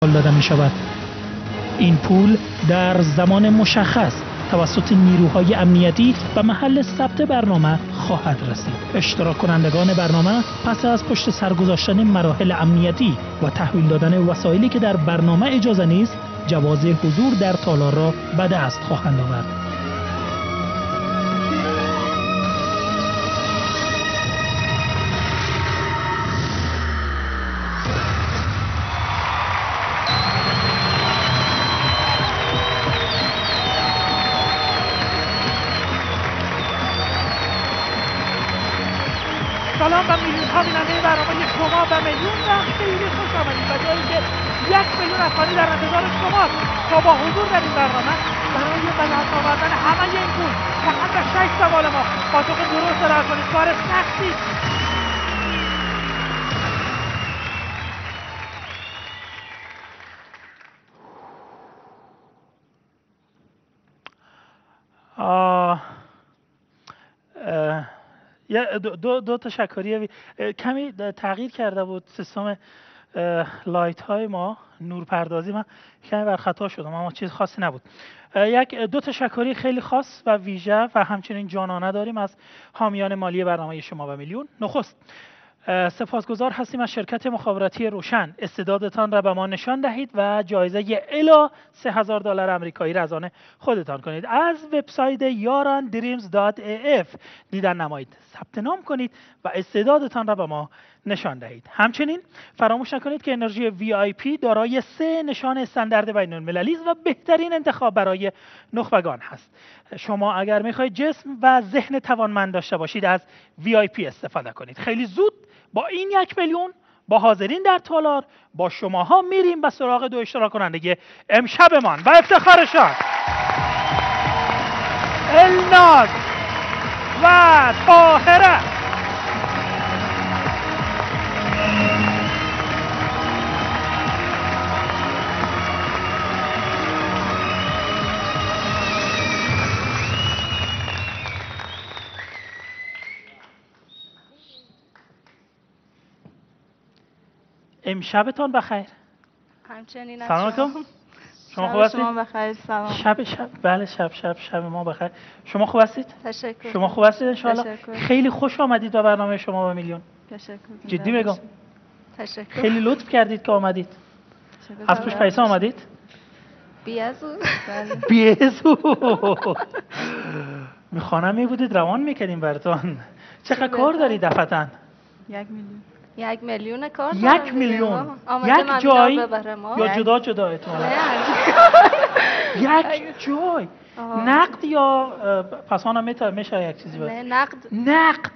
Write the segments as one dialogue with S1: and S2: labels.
S1: داده می شود. این پول در زمان مشخص توسط نیروهای امنیتی و محل ثبت برنامه خواهد رسید. اشتراک کنندگان برنامه پس از پشت سر گذاشتن مراحل امنیتی و تحویل دادن وسایلی که در برنامه اجازه نیست، جواز حضور در تالار را به دست خواهند آورد.
S2: سلام و میلیون ها بیننده برنامه شما و میلیون و خیلی خوش آمدید و جایی که 1 میلیون افغانی در انتظار شماست تا با حضور در این برنامه برای به دست آوردن همه این پول فقط به 6 سوال ما پاسخ درست ارائه کنید. کار سختی دو تشکری کمی تغییر کرده بود سیستم لایت های ما، نورپردازی من کمی بر خطا شدم اما چیز خاصی نبود. دو تشکری خیلی خاص و ویژه و همچنین جانانه داریم از حامیان مالی برنامه شما و میلیون. نخست سپاسگزار هستیم از شرکت مخابراتی روشن. استعدادتان را به ما نشان دهید و جایزه الی $3000 آمریکایی را از آن خودتان کنید. از وبسایت yarandreams.af دیدن نمایید، ثبت نام کنید و استعدادتان را به ما نشان دهید. همچنین فراموش نکنید که انرژی VIP دارای 3 نشان استاندارد بین‌المللی است و بهترین انتخاب برای نخبگان هست. شما اگر میخواهید جسم و ذهن توانمند داشته باشید از VIP استفاده کنید. خیلی زود با این 1 میلیون با حاضرین در تالار با شماها میریم به سراغ 2 اشتراک کننده امشبمان و افتخارشان، الناز و طاهره. امشبتان بخیر.
S3: همچنین.
S2: سلام علیکم. شما خوب هستید؟
S3: شما بخیر. سلام.
S2: بله شب ما بخیر. شما خوب هستید؟
S3: تشکر.
S2: شما خوب هستید ان شاء الله؟ خیلی خوش آمدید به برنامه شما و میلیون.
S3: تشکر.
S2: جدی میگم.
S3: تشکر.
S2: خیلی لطف کردید که آمدید. از پوش پیسه آمدید؟
S3: بیازو.
S2: بیازو. میخوانم میبودید روان میکردیم براتون. چقدر کار دارید دفعتاً؟
S3: 1 میلیون. 1 میلیون کار
S2: دارم. 1 میلیون. یک جای یا جدا احتمالاً؟ 1 جای. نقد یا پسانا میشه یک چیزی باشه؟
S3: نه
S2: نقد.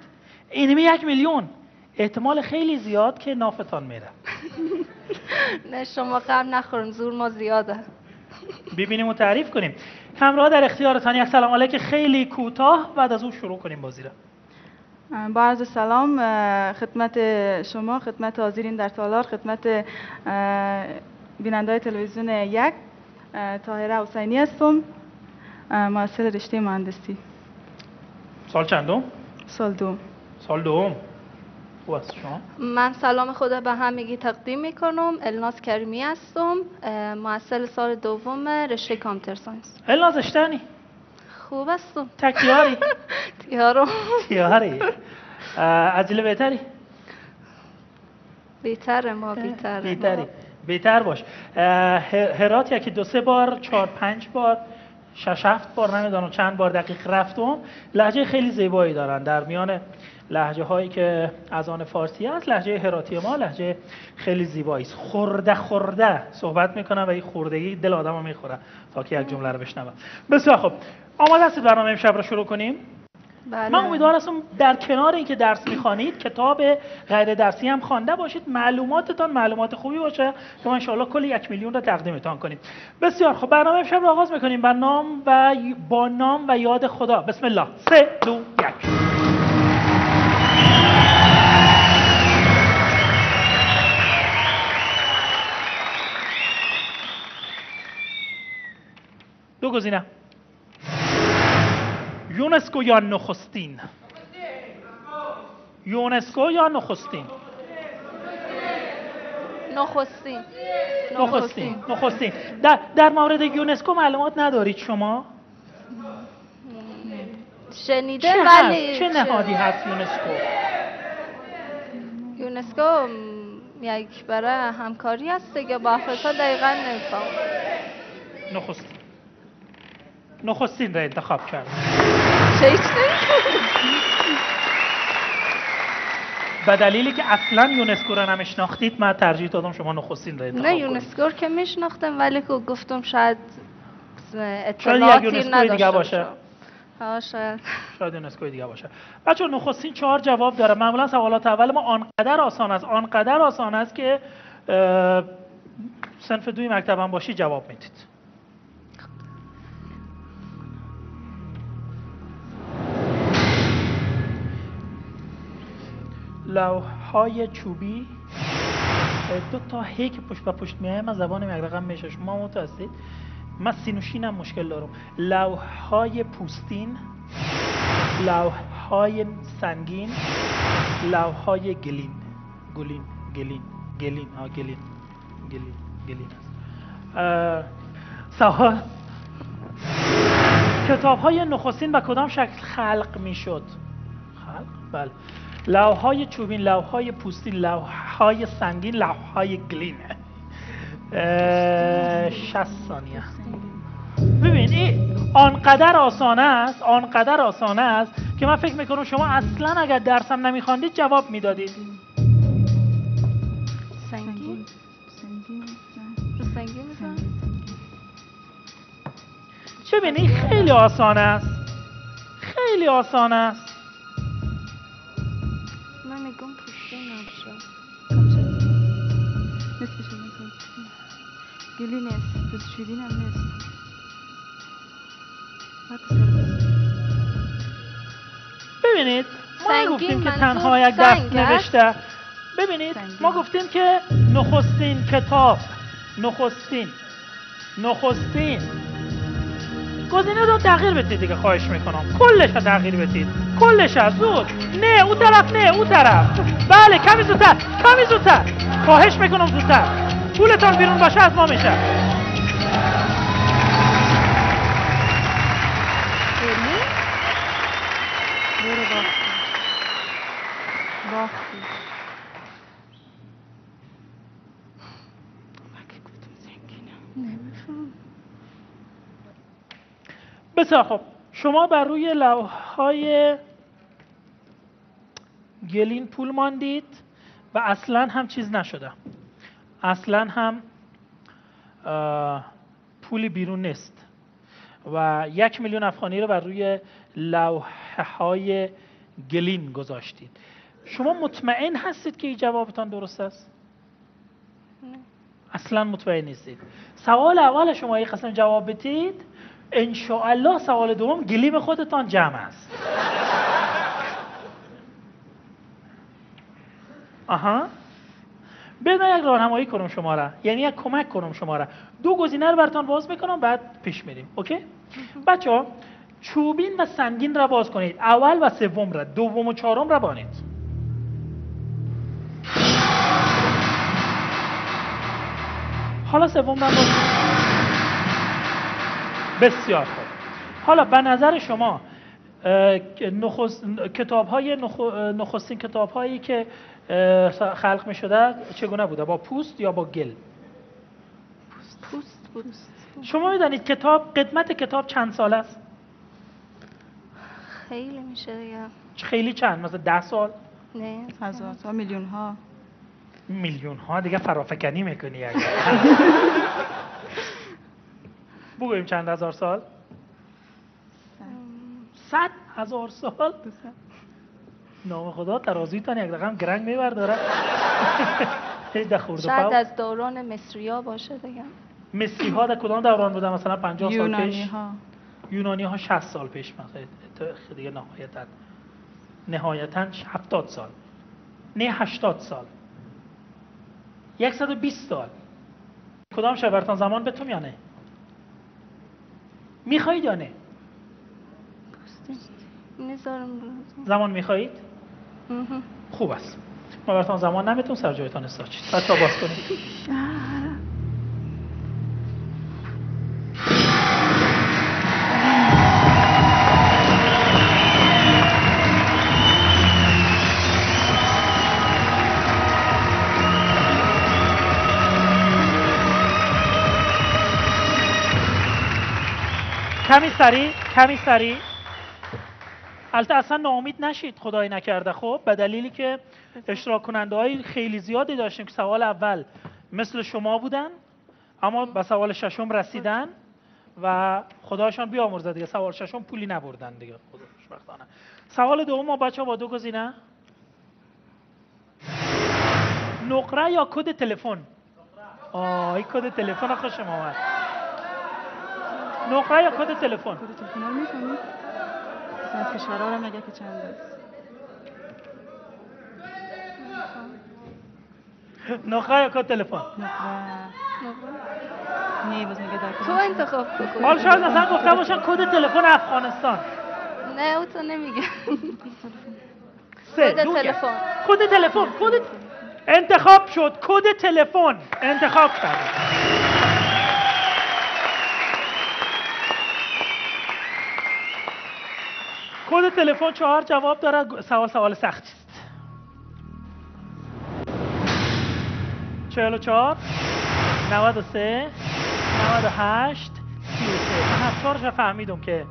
S2: اینمی 1 میلیون. احتمال خیلی زیاد که نافتان میره.
S3: نه شما غم نخورین، زور ما زیاده.
S2: ببینیم و تعریف کنیم. همراه در اختیارتان یک سلام علیک خیلی کوتاه بعد از اون شروع کنیم بازی را.
S4: با عرض سلام خدمت شما، خدمت حاضرین در تالار، خدمت بیننده‌های تلویزیون 1. طاهره حسینی هستم، محصل رشته مهندسی.
S2: سال چندم؟
S4: سال دوم.
S2: سال دوم. خوب است شما؟
S3: من سلام خود به همگی تقدیم میکنم. الناز کریمی هستم، محصل سال دوم رشته کامپیوتر ساینس.
S2: الناز اشتانی؟
S3: خوب هستم.
S2: تکیاری؟ تیاری. عجله بهتری؟
S3: بهتره ما بهتره.
S2: بهتر باش. هرات یکی 2-3 بار 4-5 بار 6-7 بار نمیدونم چند بار دقیق رفتم. لهجه خیلی زیبایی دارن. در میان لهجه هایی که از آن فارسی است لهجه هراتی ما لهجه خیلی زیبایی است. خورده صحبت میکنن و این خوردگی دل آدمو میخوره تا که یک جمله رو بشنوم. بسیار خوب. آماده هستید برنامه امشب رو شروع کنیم؟
S3: بله.
S2: من امیدوار هستم در کنار اینکه درس میخوانید کتاب غیر درسی هم خوانده باشید، معلوماتتان معلومات خوبی باشه که ما ان شاء الله کل 1 میلیون رو تقدیمتان کنیم. بسیار خب برنامه امشب رو آغاز میکنیم با نام و یاد خدا. بسم الله. 3 2 1. دو گزینه. یونسکو یا نخستین؟ یونسکو یا نخستین؟ نخستین. در مورد یونسکو معلومات ندارید شما؟
S3: شنیده ولی
S2: چه نهادی هست یونسکو؟
S3: یونسکو یک برای همکاری هست دیگه، با آفریقا دقیقا نمیفهم.
S2: نخستین را انتخاب کرد. به دلیلی که اصلا یونسکو را نمیشناختید من ترجیح دادم شما نخستین را انتخاب
S3: نه
S2: کنید.
S3: یونسکو که میشناختم ولی که گفتم شاید
S2: شاید
S3: اطلاعاتی
S2: یک یونسکوی دیگه باشه.
S3: شاید
S2: یونسکوی دیگه باشه. بچه نخستین 4 جواب داره. معمولا سوالات اول ما آنقدر آسان است که صنف 2 مکتب هم باشی جواب میدید. لوح‌های چوبی 2 تا هی که پشت به پشت میایه من زبانم یک رقم میشه. شما متوسطید. من سینوشین هم مشکل دارم. لوح‌های پوستین، لوح‌های سنگین، لوح‌های گلین است. سوال کتاب‌های نخستین به کدام شکل خلق میشد؟ بله. لوح‌های چوبین، لوح‌های پوستین، لوح‌های سنگین، لوح‌های گلین. 60 ثانیه. ببین این آنقدر آسان است که من فکر میکنم شما اصلا اگر درسم نمیخواندید جواب میدادید.
S3: سنگین میزن.
S2: ببینید خیلی آسان است.
S3: من میگم پوستین نباشه.
S4: گلی نیست، پوست چوبین هم نیست.
S2: ببینید ما گفتیم که تنها یک دست نوشته. ببینید ما گفتیم که نخستین گزینه رو تغییر بدید دیگه. خواهش میکنم کلش رو تغییر بدید. زود. نه اون طرف. بله کمی زودتر. خواهش میکنم زودتر. پولتان بیرون باشه از ما میشه. بسیار خب شما بر روی لوح‌های گلین پول ماندید و اصلا هم چیز نشده. اصلا هم پولی بیرون نیست و 1,000,000 افغانی رو بر روی لوحه‌های گلین گذاشتید. شما مطمئن هستید که این جوابتان درست است؟ اصلا مطمئن نیستید. سوال اول شما این قسم جواب بدید، انشاءالله سوال دوم گلیم خودتان جمع است. بیاید من یک راهنمایی کنم شما را، یعنی یک کمک کنم شما را. 2 گزینه رو براتون باز میکنم بعد پیش میریم. اوکی؟ بچه‌ها چوبین و سنگین را باز کنید. اول و سوم را، دوم و چهارم را بانید. حالا سوم را باز. بسیار خوب. حالا به نظر شما نخستین کتاب‌هایی که خلق می‌شده چگونه بوده؟ با پوست یا با گل؟
S3: پوست.
S2: شما می‌دانید قدمت کتاب چند سال است؟
S3: خیلی میشه دیگه.
S2: خیلی چند؟ مثلا 10 سال؟
S3: نه،
S4: هزارها،
S2: میلیون ها دیگه فرافکنی میکنی اگر. بگوییم چند هزار سال؟ 100,000 سال؟ نام خدا ترازویتان یک رقم گرنگ میبرداره.
S3: شاید از دوران مصری‌ها باشه دیگه.
S2: مصری ها در کدام دوران بودن؟ مثلا 50 سال پیش؟ یونانی ها 60 سال پیش مثلا دیگه نهایتاً 70 سال. نه 80 سال. 120 سال. کدام شه براتون زمان بتون یا نه؟ میخواید یا نه؟
S3: نذارم
S2: زمان میخواید؟ خوب است. ما براتون زمان نمیتونم، سر جایتان استاچید. بچه‌ها باز کنید. کمی سری. البته اصلا ناامید نشید، خدای نکرده. خب به دلیلی که اشتراک کننده های خیلی زیادی داشتیم که سوال اول مثل شما بودن اما به سوال ششم رسیدن و خدایشان بیامرزه دیگه، سوال ششم پولی نبردن دیگه، خدا خوشبختانه. سوال دوم ما بچه‌ها با 2 گزینه، نقره یا کد تلفن؟ این کد تلفن خوشم اومد. نقره یا کد تلفن؟
S4: کد تلفن رو می‌فهمید؟ مثلا کشورها رو مگه که چند است؟
S2: نقره یا کد تلفن؟
S4: نه باز میگه در
S3: تو انتخاب کن.
S2: حال شاید مثلا گفته باشن کد تلفن افغانستان.
S3: نه او تو نمیگه.
S2: کد تلفن. کد تلفن. انتخاب شد. کد تلفن انتخاب کرد. کد تلفن 4 جواب داره. سوال سختی است. 44 93 98 33. من 4 فهمیدم که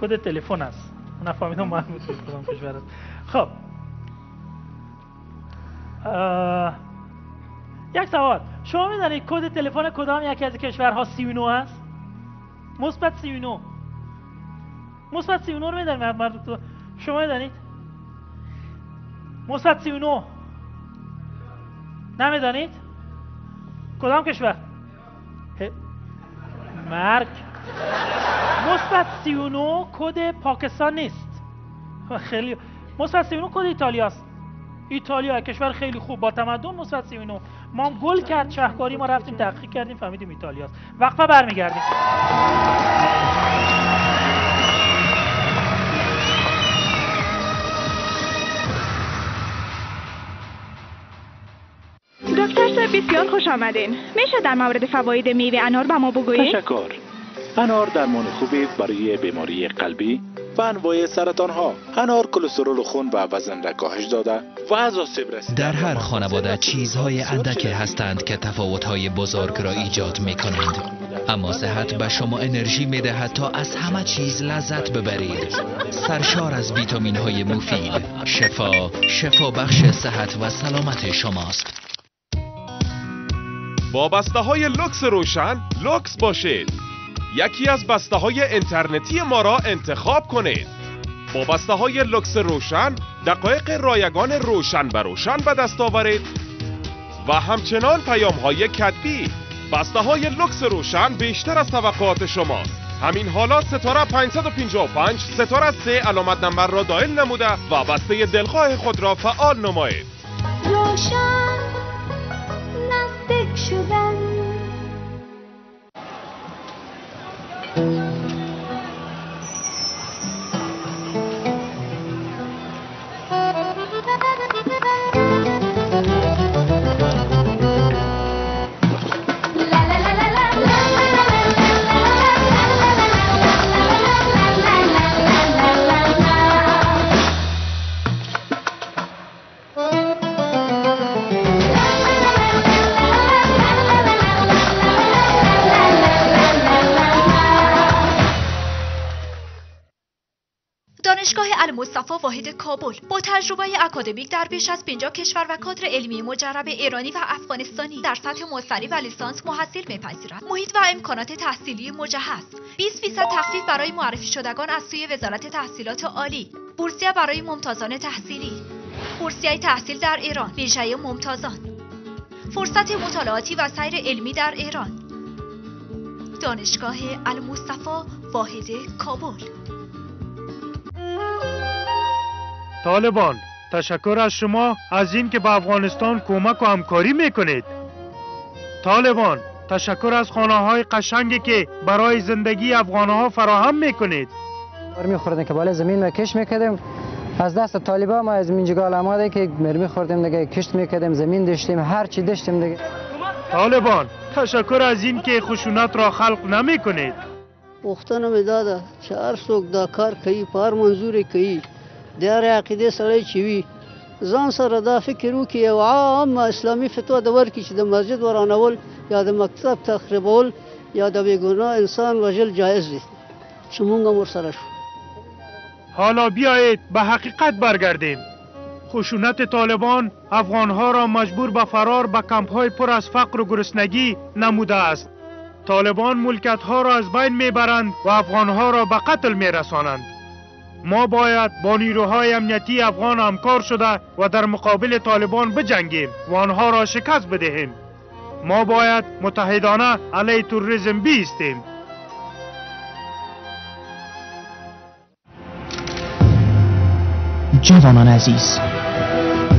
S2: کد تلفن است. من فهمیدم مربوط به کدام کشور است. خب یک سوال، شما میدونید کد تلفن کدام یکی از کشورها 39 است؟ مثبت 39. مثبت 39 رو میدونید؟ شما میدونید؟ مثبت 39 نمیدونید؟ کدام کشور؟ مرگ. مثبت 39 کد پاکستان نیست. خیلی مثبت 39 کد ایتالیاست. ایتالیا کشور خیلی خوب با تمدن. مثبت 39 ما هم گل کرد شهرکاری، ما رفتیم تحقیق کردیم فهمیدیم ایتالیاست. وقفه برمیگردیم.
S5: دکتر صاحب بسیار خوش آمدین. میشه در مورد فواید میوه انار به ما بگویید؟
S6: تشکر. انار درمان خوبی برای بیماری قلبی و انواع سرطان ها. انار کلسترول خون و وزن را کاهش داده و از آسیب رسیدن
S7: در هر خانواده چیزهای اندکی هستند که تفاوت‌های بزرگ را ایجاد می‌کنند، اما صحت به شما انرژی می‌دهد تا از همه چیز لذت ببرید. سرشار از ویتامین‌های مفید، شفا بخش صحت و سلامت شماست.
S8: با بسته‌های لوکس روشن لوکس باشید. یکی از بسته‌های اینترنتی ما را انتخاب کنید. با بسته‌های لوکس روشن دقایق رایگان روشن به روشن به دست آورید و همچنان پیام‌های کتبی. بسته‌های لوکس روشن بیشتر از توقعات شماست. همین حالا ستاره 555 ستاره 3 علامت نمبر را دایل نموده و بسته دلخواه خود را فعال نمایید.
S9: روشن نزدیک شدن.
S10: دانشگاه المصطفی واحد کابل با تجربه اکادمیک در بیش از 50 کشور و کادر علمی مجرب ایرانی و افغانستانی در سطح مستری و لیسانس محصل می‌پذیرد. محیط و امکانات تحصیلی مجهز. 20% تخفیف برای معرفی شدگان از سوی وزارت تحصیلات عالی. بورسیه برای ممتازان تحصیلی. بورسیه تحصیل در ایران. ویژه ممتازان. فرصت مطالعاتی و سیر علمی در ایران. دانشگاه المصطفی واحد کابل.
S11: طالبان، تشکر از شما از این که به افغانستان کمک و همکاری میکنید. طالبان، تشکر از خانه‌های قشنگی که برای زندگی افغان‌ها فراهم میکنید.
S12: میخوردن که بالا زمین ما کش میکردیم از دست طالبا ما از منجگال آماده که مرمی خوردیم دیگه، کشت میکردیم، زمین داشتیم، هر چی داشتیم دیگه.
S11: طالبان تشکر از این که خشونت را خلق نمی کنید.
S13: وختونه می داده چې هر څوک دا کار کوي په هر منظور کوي د هر عقیدې سړی چې وي ځان سره دا فکر وکړي یو عام اسلامي فتوا د ورکړي چې د مسجد ورانول یا د مکتب تخریبول یا د بېګناه انسان وژل جایز دي چې موږ هم ورسره شو.
S11: حالا بیایید به حقیقت برگردیم. خشونت طالبان افغانها را مجبور به فرار به کمپ‌های پر از فقر و گرسنگی نموده است. طالبان ملکیت‌ها را از بین میبرند و افغانها را به قتل میرسانند. ما باید با نیروهای امنیتی افغان همکار شده و در مقابل طالبان بجنگیم و آنها را شکست بدهیم. ما باید متحدانه علیه تروریسم بایستیم.
S1: جوانان عزیز،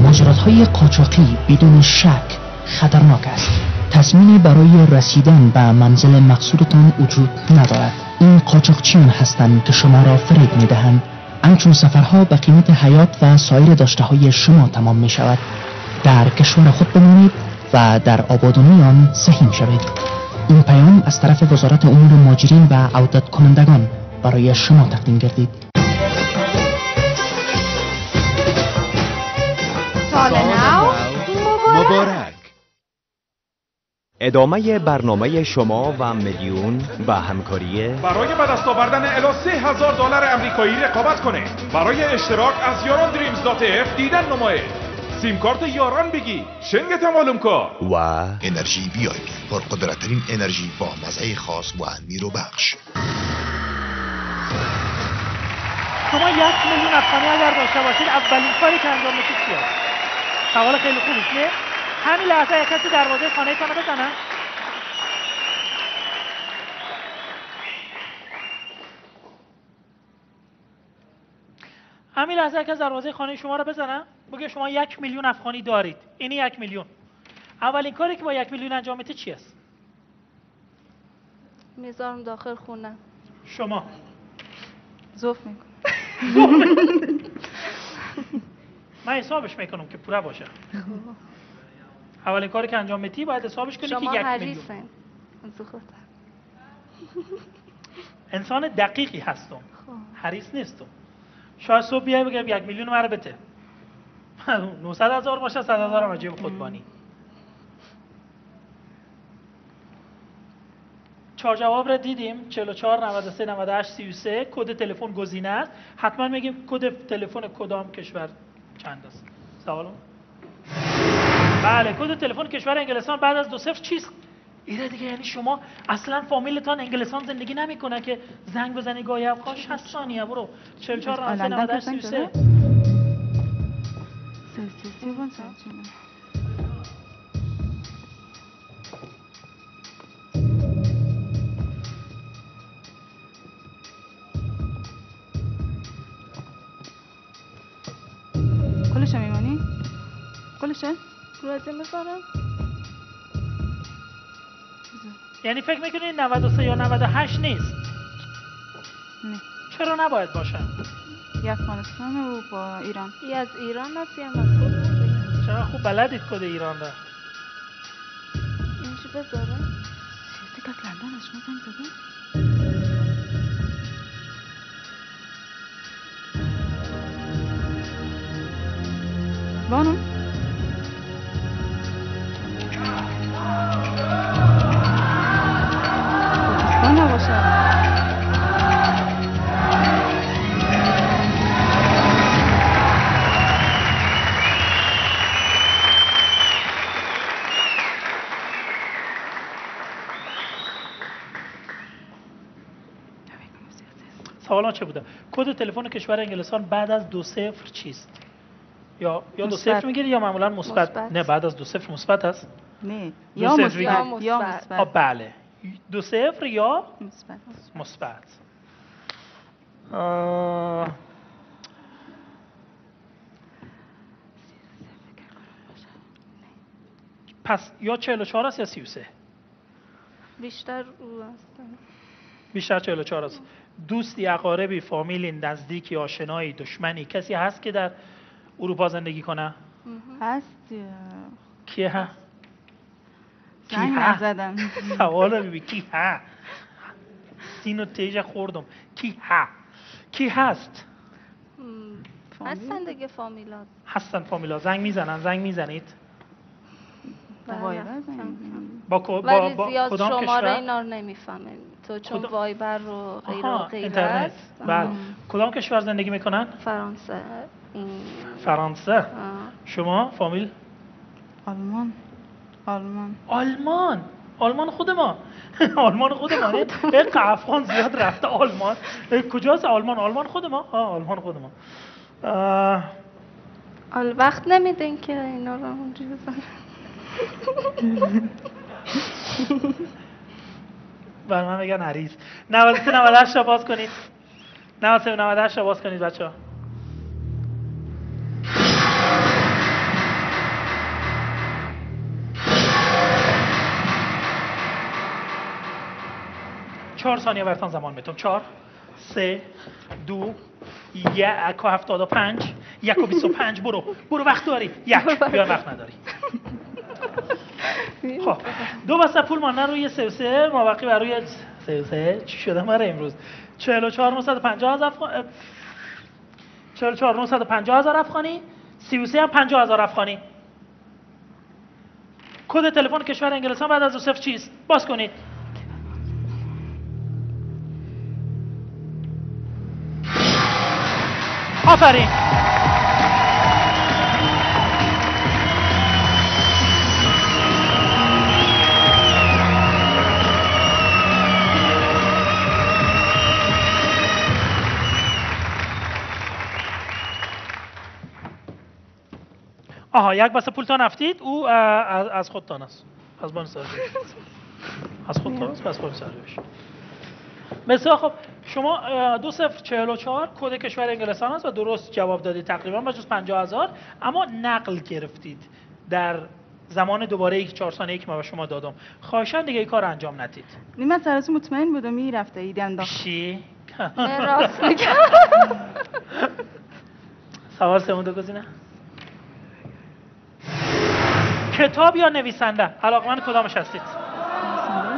S1: مهاجرت‌های قاچاقی بدون شک خطرناک است. تصمیمی برای رسیدن به منزل مقصودتان وجود ندارد. این قاچاقچیان هستند که شما را فریب می‌دهند. همچون سفرها به قیمت حیات و سایر داشته‌های شما تمام می‌شود. در کشور خود بمانید و در آبادانی آن سهیم شوید. این پیام از طرف وزارت امور مهاجرین و عودت کنندگان برای شما تقدیم گردید.
S14: سال نو مبارک.
S15: ادامه برنامه شما و میلیون با همکاری
S8: برای به دست آوردن الی $3000 امریکایی رقابت کنید. برای اشتراک از yarandreams.f دیدن نمایید. سیم کارت یاران بگی، شنگت معلوم کن.
S15: و
S16: انرژی VIP، پرقدرترین انرژی با مزه خاص و نیرو بخش.
S2: شما 1 میلیون افغانی اگر داشته باشید اولین کاری که انجام میدید چیه؟ سوال خیلی خوبی است. همین لحظه یک کسی دروازه خانه تان بزنه. همین لحظه یک کسی دروازه خانه شما رو بزنه. بگه شما 1 میلیون افغانی دارید. اینی 1 میلیون. اولین کاری که با 1 میلیون انجام میدید چی است؟
S3: میذارم داخل خونه.
S2: شما
S4: زوف میکنم.
S2: من حسابش میکنم که پوره باشه. اولین کاری که انجام میدی باید حسابش کنی که 1 میلیون.
S3: شما حریصین.
S2: انسان دقیقی هستم. حریص نیستم. شاید صبح بیای بگم 1 میلیون مرا بده. 900,000 باشه 100,000 هم جیب خود بانی. 4 جواب را دیدیم 44 93 98 33 کد تلفن گزینه است. حتما میگیم کد تلفن کدام کشور چند است. سوالم بله کد تلفن کشور انگلستان بعد از 20 چیست؟ اینا دیگه یعنی شما اصلا فامیلتان انگلستان زندگی نمیکنه که زنگ بزنی گاهی اوقات 60 ثانیه برو 44 93 98 33
S4: کلشه میمانی؟ کلشه؟
S3: لازم بذارم؟
S2: یعنی فکر میکنی 93 یا 98 نیست؟
S4: نه.
S2: چرا نباید باشه؟
S4: یه افغانستان و با ایران.
S3: یه از ایران است یه از خود دیگه.
S2: چرا خوب بلدید کد ایران را؟
S3: اینجا بذارم؟
S4: سیزده که از لندن از شما زنگ زده؟ بانو پاکستان نباشه.
S2: سوالان چه بوده؟ کد تلفن کشور انگلستان بعد از 20 چیست؟ یا 20 میگیری یا معمولا مثبت؟ نه بعد از 20 مثبت است؟
S4: نه یا مثبت یا مثبت.
S2: بله 20 یا مثبت. پس یا 44 است یا 33
S3: بیشتر او است.
S2: بیشتر 44 است. دوستی، اقاربی، فامیلی، نزدیکی، آشنایی، دشمنی، کسی هست که در اروپا زندگی کنه؟
S4: هست.
S2: کیه ها؟
S4: زنگ نزدم.
S2: سوال رو ببین کی ها؟ سینو تیجه خوردم. کی ها؟ کی هست؟
S3: هستن دیگه فامیلات.
S2: هستن فامیلا. زنگ میزنن؟ زنگ میزنید؟
S3: با زیاد
S2: کدام
S3: شماره
S2: کشور؟
S3: اینا رو نمیفهمم تو چون وایبر رو غیر و غیره
S2: اینترنت. بله. کدام کشور زندگی میکنن؟
S3: فرانسه.
S2: فرانسه. شما فامیل؟
S4: آلمان.
S2: آلمان خود ما. آلمان خود ما. یک افغان زیاد رفته آلمان. کجاست آلمان؟ آلمان خود ما. آلمان خود ما.
S3: وقت نمیدین که اینا رو اونجوری بزنن.
S2: برای من بگن عریض. 93 98 را باز کنید. 93 98 را باز کنید بچه‌ها. چهار ثانیه براتون زمان میتونم. 4 3 2 1 و 75 1 و 25 برو وقت داری. بیا وقت نداری. خب 2 بسته پول مانده روی 33 مابقی بر روی 33 چی شده ماره امروز 44,950,000 افغانی 44,950,000 افغانی 33 هم 50,000 افغانی. کد تلفن کشور انگلستان بعد از 0 چیست؟ باز کنید. آفرین. یک بسته پولتان رفتید او از خودتان است. از بان سرجوش. از خودتان است پس بان سرجوش. بسیار خب شما 2044 کد کشور انگلستان است و درست جواب دادید تقریبا بجز 50,000 اما نقل گرفتید در زمان دوباره 4 ثانیه‌ای که من به شما دادم. خواهشاً دیگه این کار انجام ندید.
S4: من سراسر مطمئن بودم میرفته ایده انداخت.
S2: چی؟
S3: راست میگم.
S2: سوال سوم دو گزینه. کتاب یا نویسنده؟ علاقمند کدامش هستید؟
S4: نویسنده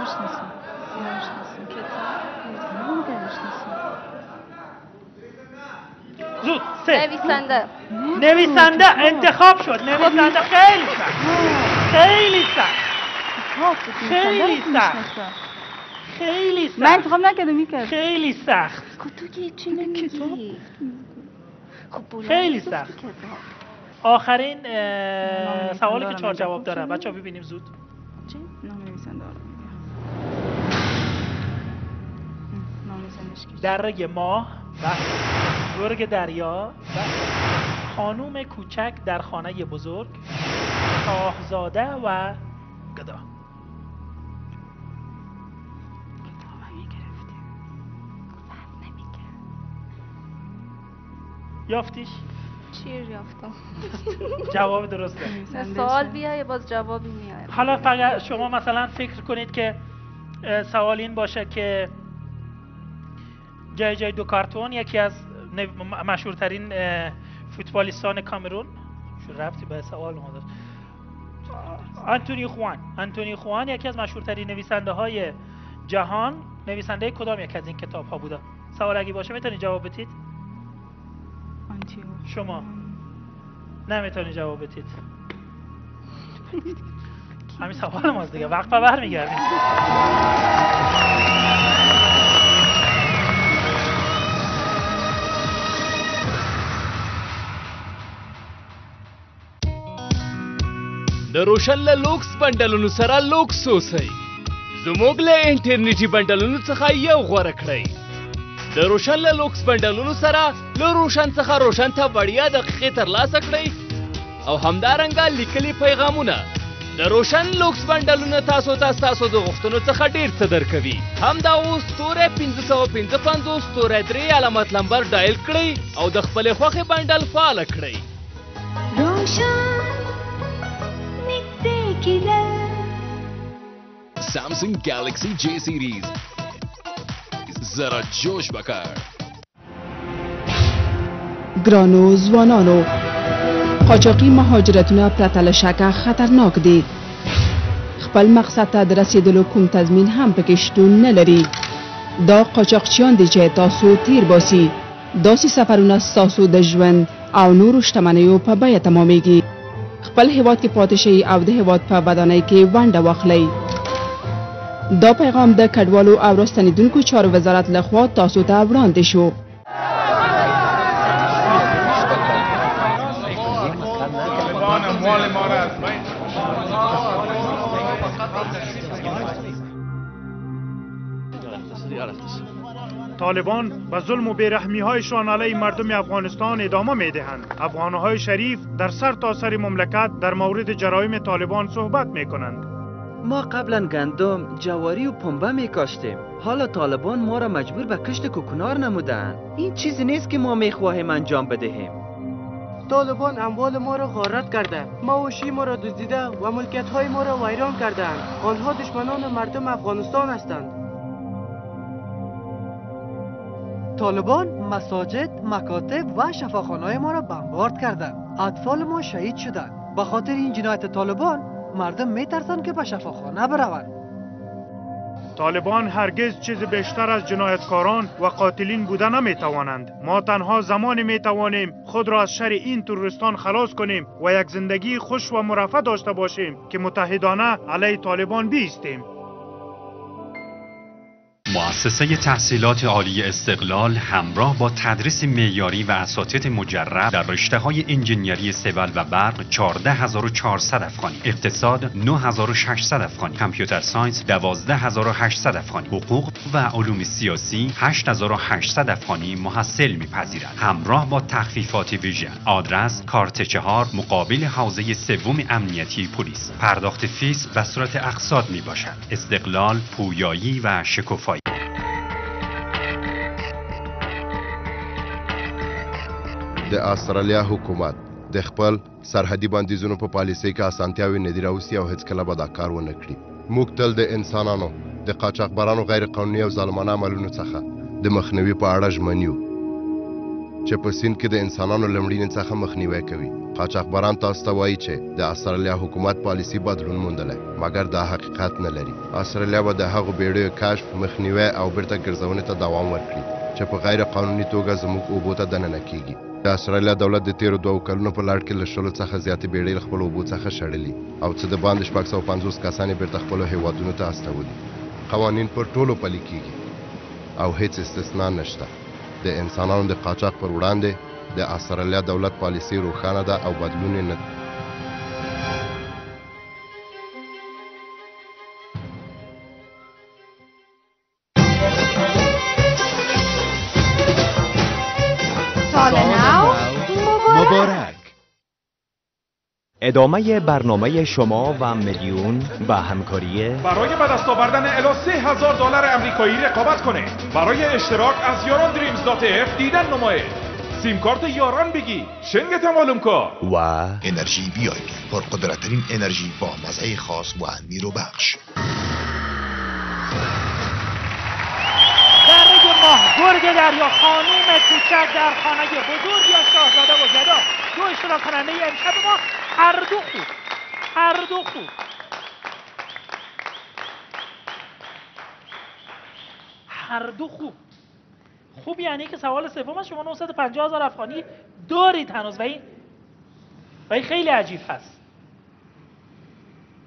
S4: میشناسید؟
S2: زود 3
S3: نویسنده
S2: انتخاب شد. نویسنده خیلی سخت.
S4: من انتخاب نکردم میکرد.
S2: خیلی سخت.
S3: تو که چی نمیگی؟
S2: خیلی سخت. آخرین سوالی که 4 جواب داره. بچه‌ها ببینیم زود.
S4: چی؟ نام نویسنده
S2: دره ماه و گرگ دریا و خانوم کوچک در خانه بزرگ، شاهزاده و گدا. یافتیش؟
S3: چی یافتم؟
S2: جواب درسته.
S3: سوال بیایه باز جوابی میاد.
S2: حالا فقط شما مثلا فکر کنید که سوال این باشه که جای دو کارتون یکی از مشهورترین فوتبالیستان کامرون شو رفتی به سوال ما داشت. آنتونی خوان یکی از مشهورترین نویسنده های جهان نویسنده کدام یک از این کتاب ها بوده؟ سوال اگه باشه میتونید جواب بدید؟ شما نمیتونید جواب بدید. همین سوال ماست دیگه. وقت بر میگردیم.
S17: د روشن له لوکس بندلونو سره لوکس اوسئ. زموږ له انټرنیټي بندلونو څخه یو غوره کړئ. د روشن له لوکس بندلونو سره له روشن څخه روشن ته وړیا دقیقې ترلاسه کړئ او همدارنګه لیکلي پیغامونه. د روشن لوکس بندلونه تاسو ته ستاسو د غوښتنو څخه ډېر څه درکوي. همدا اوس ستوری 555 ستوری 3 علامت نمبر ډایل کړئ او د خپلې خوښې بندل فعاله کړئ.
S7: سامسونگ گالاکسی جی سیریز زرا جوش بکر.
S18: گرانو زوانانو قاچاقی مهاجرتونه پرتلشکه خطرناک دی. خپل مقصد ته د رسیدلو کوم تضمین هم پکې شتون نه لري. دا قاچاقچیان دي چې تاسو تیر باسي. داسې سفرونه ستاسو د ژوند او نورو شتمنیو په بیه تمامیږي. خپل هیواد کې پاتې شئ او د هیواد په ودانۍ کې ونډه واخلئ. دا پیغام د کډوالو او راستنیدونکو چارو وزارت لخوا تاسو ته وړاندې شو.
S11: طالبان به ظلم و بیرحمی هایشان علیه مردم افغانستان ادامه می دهند. افغانهای شریف در سر تا سر مملکت در مورد جرایم طالبان صحبت می کنند.
S19: ما قبلا گندم، جواری و پنبه می کاشتیم. حالا طالبان ما را مجبور به کشت کوکنار نمودند. این چیزی نیست که ما می خواهیم انجام بدهیم.
S20: طالبان اموال ما را غارت کرده، مواشی ما را دزدیده و ملکیت های ما را ویران کردند. آنها دشمنان مردم افغانستان هستند.
S21: طالبان مساجد، مکاتب و شفاخانه‌های ما را بمبارد کردند. اطفال ما شهید شدند. به خاطر این جنایت طالبان مردم میترسند که به شفاخانه بروند.
S11: طالبان هرگز چیز بیشتر از جنایتکاران و قاتلین بوده نمیتوانند. ما تنها زمانی میتوانیم خود را از شر این تروریستان خلاص کنیم و یک زندگی خوش و مرفه داشته باشیم که متحدانه علیه طالبان بیستیم.
S22: مؤسسه تحصیلات عالی استقلال همراه با تدریس معیاری و اساتید مجرب در رشته‌های انجینری سیول و برق 14400 افغانی، اقتصاد 9600 افغانی، کامپیوتر ساینس 12800 افغانی، حقوق و علوم سیاسی 8800 افغانی محصل می‌پذیرد. همراه با تخفیفات ویژه. آدرس کارت 4 مقابل حوزه سوم امنیتی پلیس. پرداخت فیس به صورت اقساط میباشد. استقلال، پویایی و شکوفایی.
S23: د استرالیا حکومت د خپل سرحدي بندیزونو په پالیسۍ کې اسانتیاوې نه دي راوستي او هیڅکله به دا کار ونه کړي. موږ تل د انسانانو د قاچاقبرانو غیر قانوني او ظالمانه عملونو څخه د مخنیوي په اړه ژمن یو چې په سیند کې د انسانانو له مړینې څخه مخنیوی کوي. قاچاقبران تاسو ته وایي چې د استرالیا حکومت پالیسي بدلون موندلی، مګر دا حقیقت نه لري. استرالیا به د هغو بیړیو کشف، مخنیوی او بیرته ګرځونې ته دوام ورکړي چې په غیر قانوني توګه زموږ اوبو ته دننه کیږي. د استرالیا دولت د تیرو 2 کلونو په لړ کې له 100 څخه زیاتې بیړۍ له خپلو اوبو څخه شړلي او څه د باندې 650 کسان یې بیرته خپلو هیوادونو ته استولي. قوانین پر ټولو پلي کیږي او هیڅ استثنا نشته. د انسانانو د قاچاق پر وړاندې د استرالیا دولت پالیسي روښانه ده او بدلون یې نه
S15: مبارک. ادامه برنامه شما و میلیون با همکاری
S8: برای به دست آوردن الی $3000 امریکایی رقابت کنه. برای اشتراک از یاران دریمز.f دیدن نمایید. سیم کارت یاران بگی، شنگت معلوم کن.
S16: و انرژی بیای پر قدرتترین انرژی با مزه خاص و نیرو بخش.
S2: دره ماه گرگ دریا خانوم کوچک در خانه بزرگ یا شاهزاده و گدا. دو اشتراک کننده امشب ما هر دو خوب خوب یعنی که سوال سوم شما 950,000 افغانی دارید هنوز و این خیلی عجیب هست.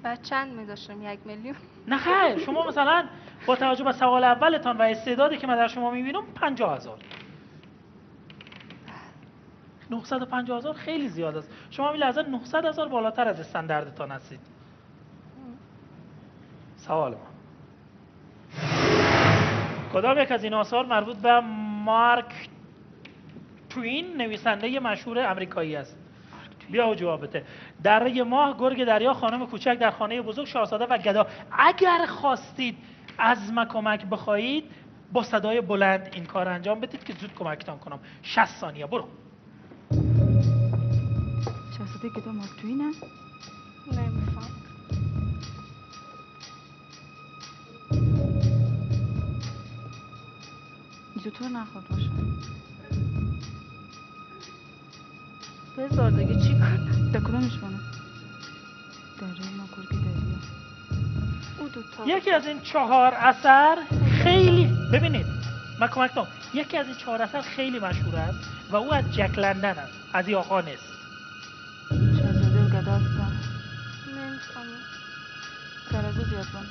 S3: و چند می‌داشتیم؟ 1 میلیون؟
S2: نه خیر، شما مثلا با توجه به سوال اولتان و استعدادی که من در شما می‌بینم 50,000. 950,000 خیلی زیاد است. شما این لحظه 900,000 بالاتر از استانداردتان هستید. سوال ما کدام یک از این آثار مربوط به مارک توین نویسنده مشهور امریکایی است؟ بیا و جواب بده. دره ماه گرگ دریا خانم کوچک در خانه بزرگ شاهزاده و گدا. اگر خواستید از من کمک بخواهید با صدای بلند این کار انجام بدید که زود کمکتان کنم. 60 ثانیه برو.
S4: شاهزاده گدا مارک توینه؟
S3: نمیفهم.
S4: چطور نخواد باشه؟
S3: بذار دیگه چی کنم؟
S4: به کدومش کنم؟ دره ما گرگ دریا.
S3: او دوتا.
S2: یکی از این 4 اثر خیلی ببینید من کمک کنم. یکی از این 4 اثر خیلی مشهور است و او از جک لندن است، از یاخان است.
S4: شاهزاده و گدا هستم.
S3: نمی‌فهمم.
S4: ترازو زیاد بان.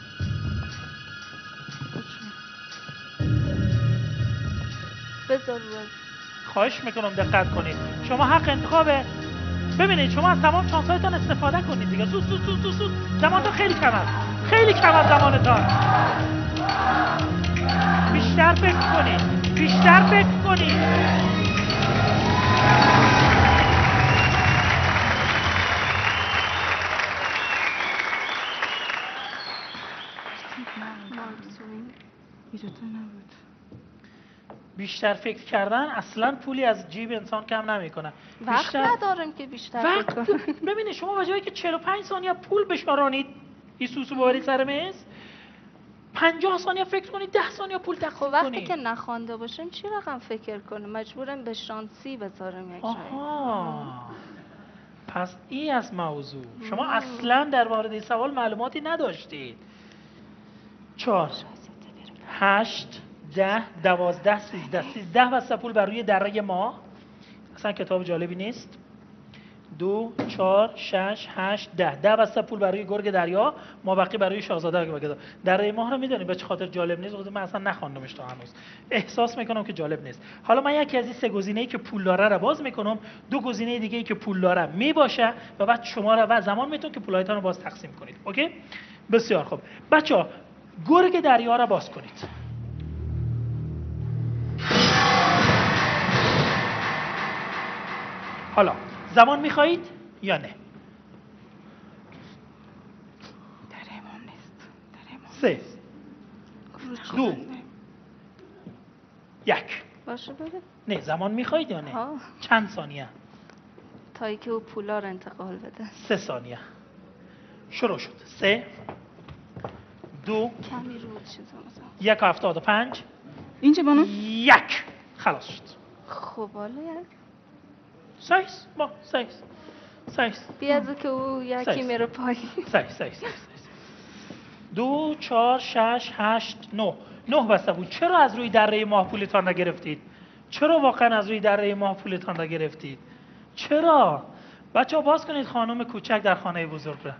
S3: بذار روز.
S2: خواهش میکنم دقت کنید. شما حق انتخابه. ببینید شما از تمام شانس‌هایتان استفاده کنید دیگه. زود. زمانتون خیلی کم است. خیلی کم است زمانتان. بیشتر فکر کنید. بیشتر فکر کردن اصلا پولی از جیب انسان کم نمیکنه.
S3: وقت ندارم که بیشتر فکر کنم.
S2: ببینید شما به جایی که 45 ثانیه پول بشمارانید این سوسو ببرید سر میز، 50 ثانیه فکر کنید، 10 ثانیه پول تقسیم کنید.
S3: وقتی که نخوانده باشم چی رقم فکر کنم؟ مجبورم به شانسی بذارم یک جایی.
S2: پس این از موضوع. شما اصلا در مورد این سوال معلوماتی نداشتید. 4 8 10 12 13 بسته پول بر روی دره ماه. اصلا کتاب جالبی نیست. 2 4 6 8 10 بسته پول برای گرگ دریا، ما بقیه برای شاهزاده بگید. دره ماه رو میدونید به چه خاطر جالب نیست؟ من اصلا نخوندمش تا هنوز. احساس میکنم که جالب نیست. حالا من یکی از این 3 گزینه‌ای که پول داره رو باز میکنم، 2 گزینه دیگه ای که پول داره میباشه و بعد شما رو و زمان میتون که پولایتون رو باز تقسیم کنید. اوکی؟ بسیار خوب. بچه‌ها گرگ دریا رو باز کنید. حالا زمان میخواهید یا نه؟
S4: درمون نیست.
S2: 3 2 1
S3: باشه بده.
S2: نه زمان میخواهید یا نه؟ چند ثانیه؟
S3: تا ای که او پولا رو انتقال بده.
S2: 3 ثانیه. شروع شد. 3 2
S3: کمی رود شد.
S2: 1.75
S4: اینجا بانو
S2: 1 خلاص شد.
S3: خب حالا یک
S2: 6
S3: بیازو که او یکی میره پایین.
S2: 2 4 6 8 9 بسته بود. چرا از روی دره ماه پولتان نگرفتید؟ چرا واقعا از روی دره ماه پولتان نگرفتید؟ چرا؟ بچه‌ها باز کنید خانم کوچک در خانه بزرگ را.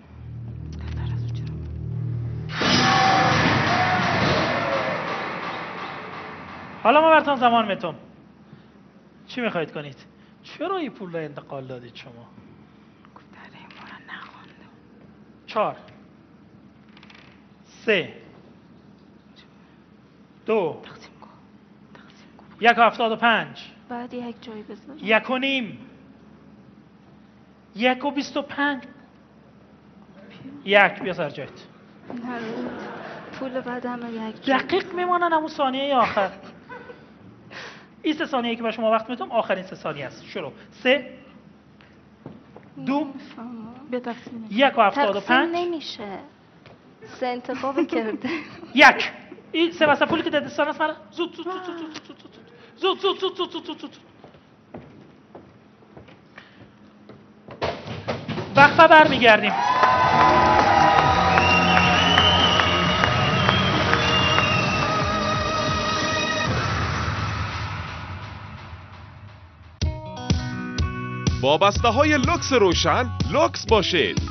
S2: حالا ما براتون زمان میتونم. چی میخواید کنید؟ چرا این پول را انتقال دادید شما؟ 4 3 2 1.75
S3: بعد یک جایی بذار.
S2: 1.5 1.25 1 بیا سر جایت.
S3: پول بعد همه یک
S2: دقیق میمانن همون ثانیه آخر. این 3 ثانیه که به شما وقت میدم آخرین 3 ثانیه است. شروع. 3 2 1.75
S3: نمیشه. 3 انتخاب کرده.
S2: 1 این 3 بسته پولی که در دستان است مرا. زود وقفه برمیگردیم.
S8: با بسته‌های لوکس روشن لوکس باشید.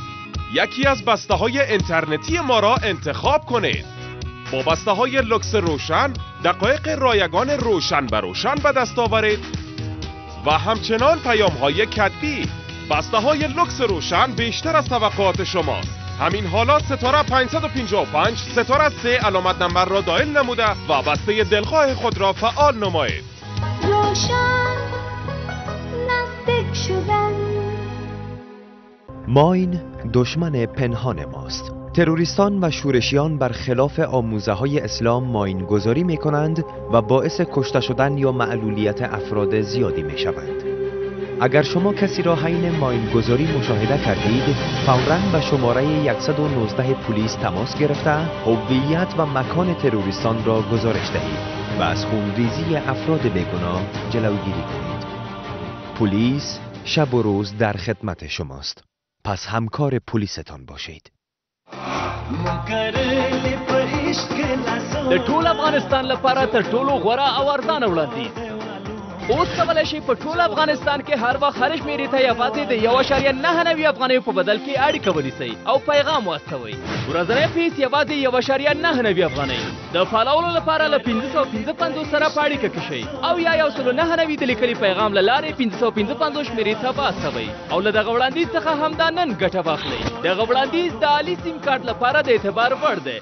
S8: یکی از بسته‌های اینترنتی ما را انتخاب کنید. با بسته‌های لوکس روشن دقایق رایگان روشن به روشن به دست آورید و همچنان پیام‌های کتبی. بسته‌های لوکس روشن بیشتر از توقعات شماست. همین حالا ستاره 555 ستاره 3 علامت نمبر را دایل نموده و بسته دلخواه خود را فعال نمایید.
S5: روشن نزدیک شدن.
S15: ماین دشمن پنهان ماست. تروریستان و شورشیان برخلاف آموزه‌های اسلام ماین گذاری می کنند و باعث کشته شدن یا معلولیت افراد زیادی می شوند. اگر شما کسی را حین ماین گذاری مشاهده کردید، فوراً به شماره 119 پلیس تماس گرفته هویت و مکان تروریستان را گزارش دهید. و از خونریزی افراد بیگناه جلوگیری کنید. پلیس شب و روز در خدمت شماست. پس همکار پلیستان باشید.
S17: د ټول افغانستان لپاره تر ټولو غوره او ارزانه وړاندیز. اوس کولی شئ په ټول افغانستان کې هر وخت هر شمېرې ته یوازې د 1.99 افغانیو په بدل کې اړیکه ونیسئ او پیغام واستوئ. ورځنی فیس یوازې 1.99 افغانۍ. د فالولو لپاره له 555 سره په اړیکه کې شئ او یا 199 د لیکلي پیغام له لارې 555 شمېرې ته واستوئ او له دغه وړاندیز څخه همدا نن ګټه واخلئ. دغه وړاندیز د عالي سیم کارت لپاره د اعتبار وړ دی.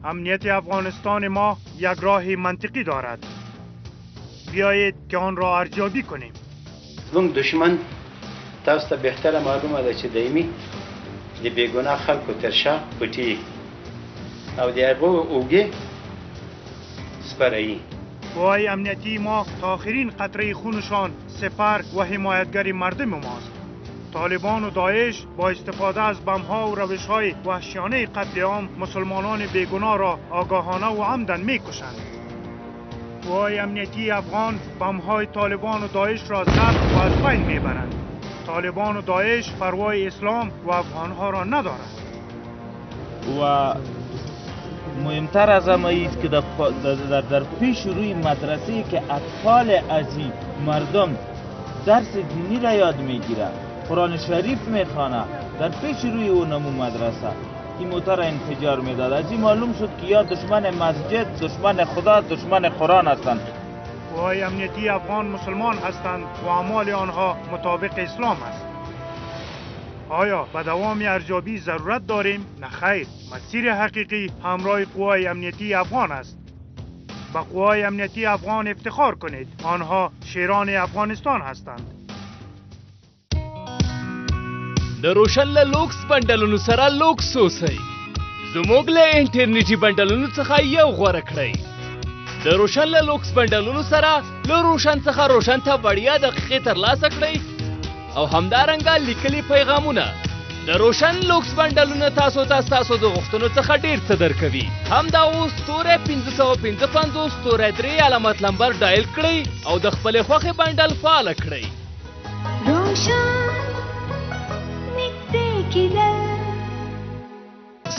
S11: امنیت افغانستان ما یک راه منطقی دارد. بیایید که آن را ارزیابی کنیم.
S6: زموږ دشمن تاسو ته بهتره معلومه ده چې دایمي د بیگناه خلکو تر شا پټي او د هغو اوږې سپره‌ای.
S11: قوای امنیتی ما تا آخرین قطره خونشان سپر و حمایتگر مردم ماست. طالبان و داعش با استفاده از بم‌ها و روش‌های وحشیانه قتل عام مسلمانان بیگناه را آگاهانه و عمدن می‌کشند. قوای امنیتی افغان بم‌های طالبان و داعش را ضبط و از بین می‌برند. طالبان و داعش پروای اسلام و افغان‌ها را ندارند.
S9: و مهمتر از همه است که در پیش روی مدرسه‌ای که اطفال عزیز مردم درس دینی را یاد می‌گیرند، قرآن شریف میخوانه، در پیش روی او نمو مدرسه این موتر انفجار میداد. از این معلوم شد که یا دشمن مسجد، دشمن خدا، دشمن قرآن هستند.
S11: قوای امنیتی افغان مسلمان هستند و اعمال آنها مطابق اسلام است. آیا به دوام ارزیابی ضرورت داریم؟ نه خیر. مسیر حقیقی همراه قوای امنیتی افغان است. به قوای امنیتی افغان افتخار کنید. آنها شیران افغانستان هستند.
S17: د روشن له لوکس بندلونو سره لوکس اوسئ. زموږ له انټرنیټي بندلونو څخه یو غوره کړئ. د روشن له لوکس بندلونو سره له روشن څخه روشن ته وړیا دقیقې ترلاسه کړئ او همدارنګه لیکلي پیغامونه. د روشن لوکس بندلونه تاسو ته ستاسو د غوښتنو څخه ډېر څه درکوي. همدا اوس ستوری 555 ستوری 3 علامت نمبر ډایل کړئ او د خپلې خوښې بندل فعاله کړئ.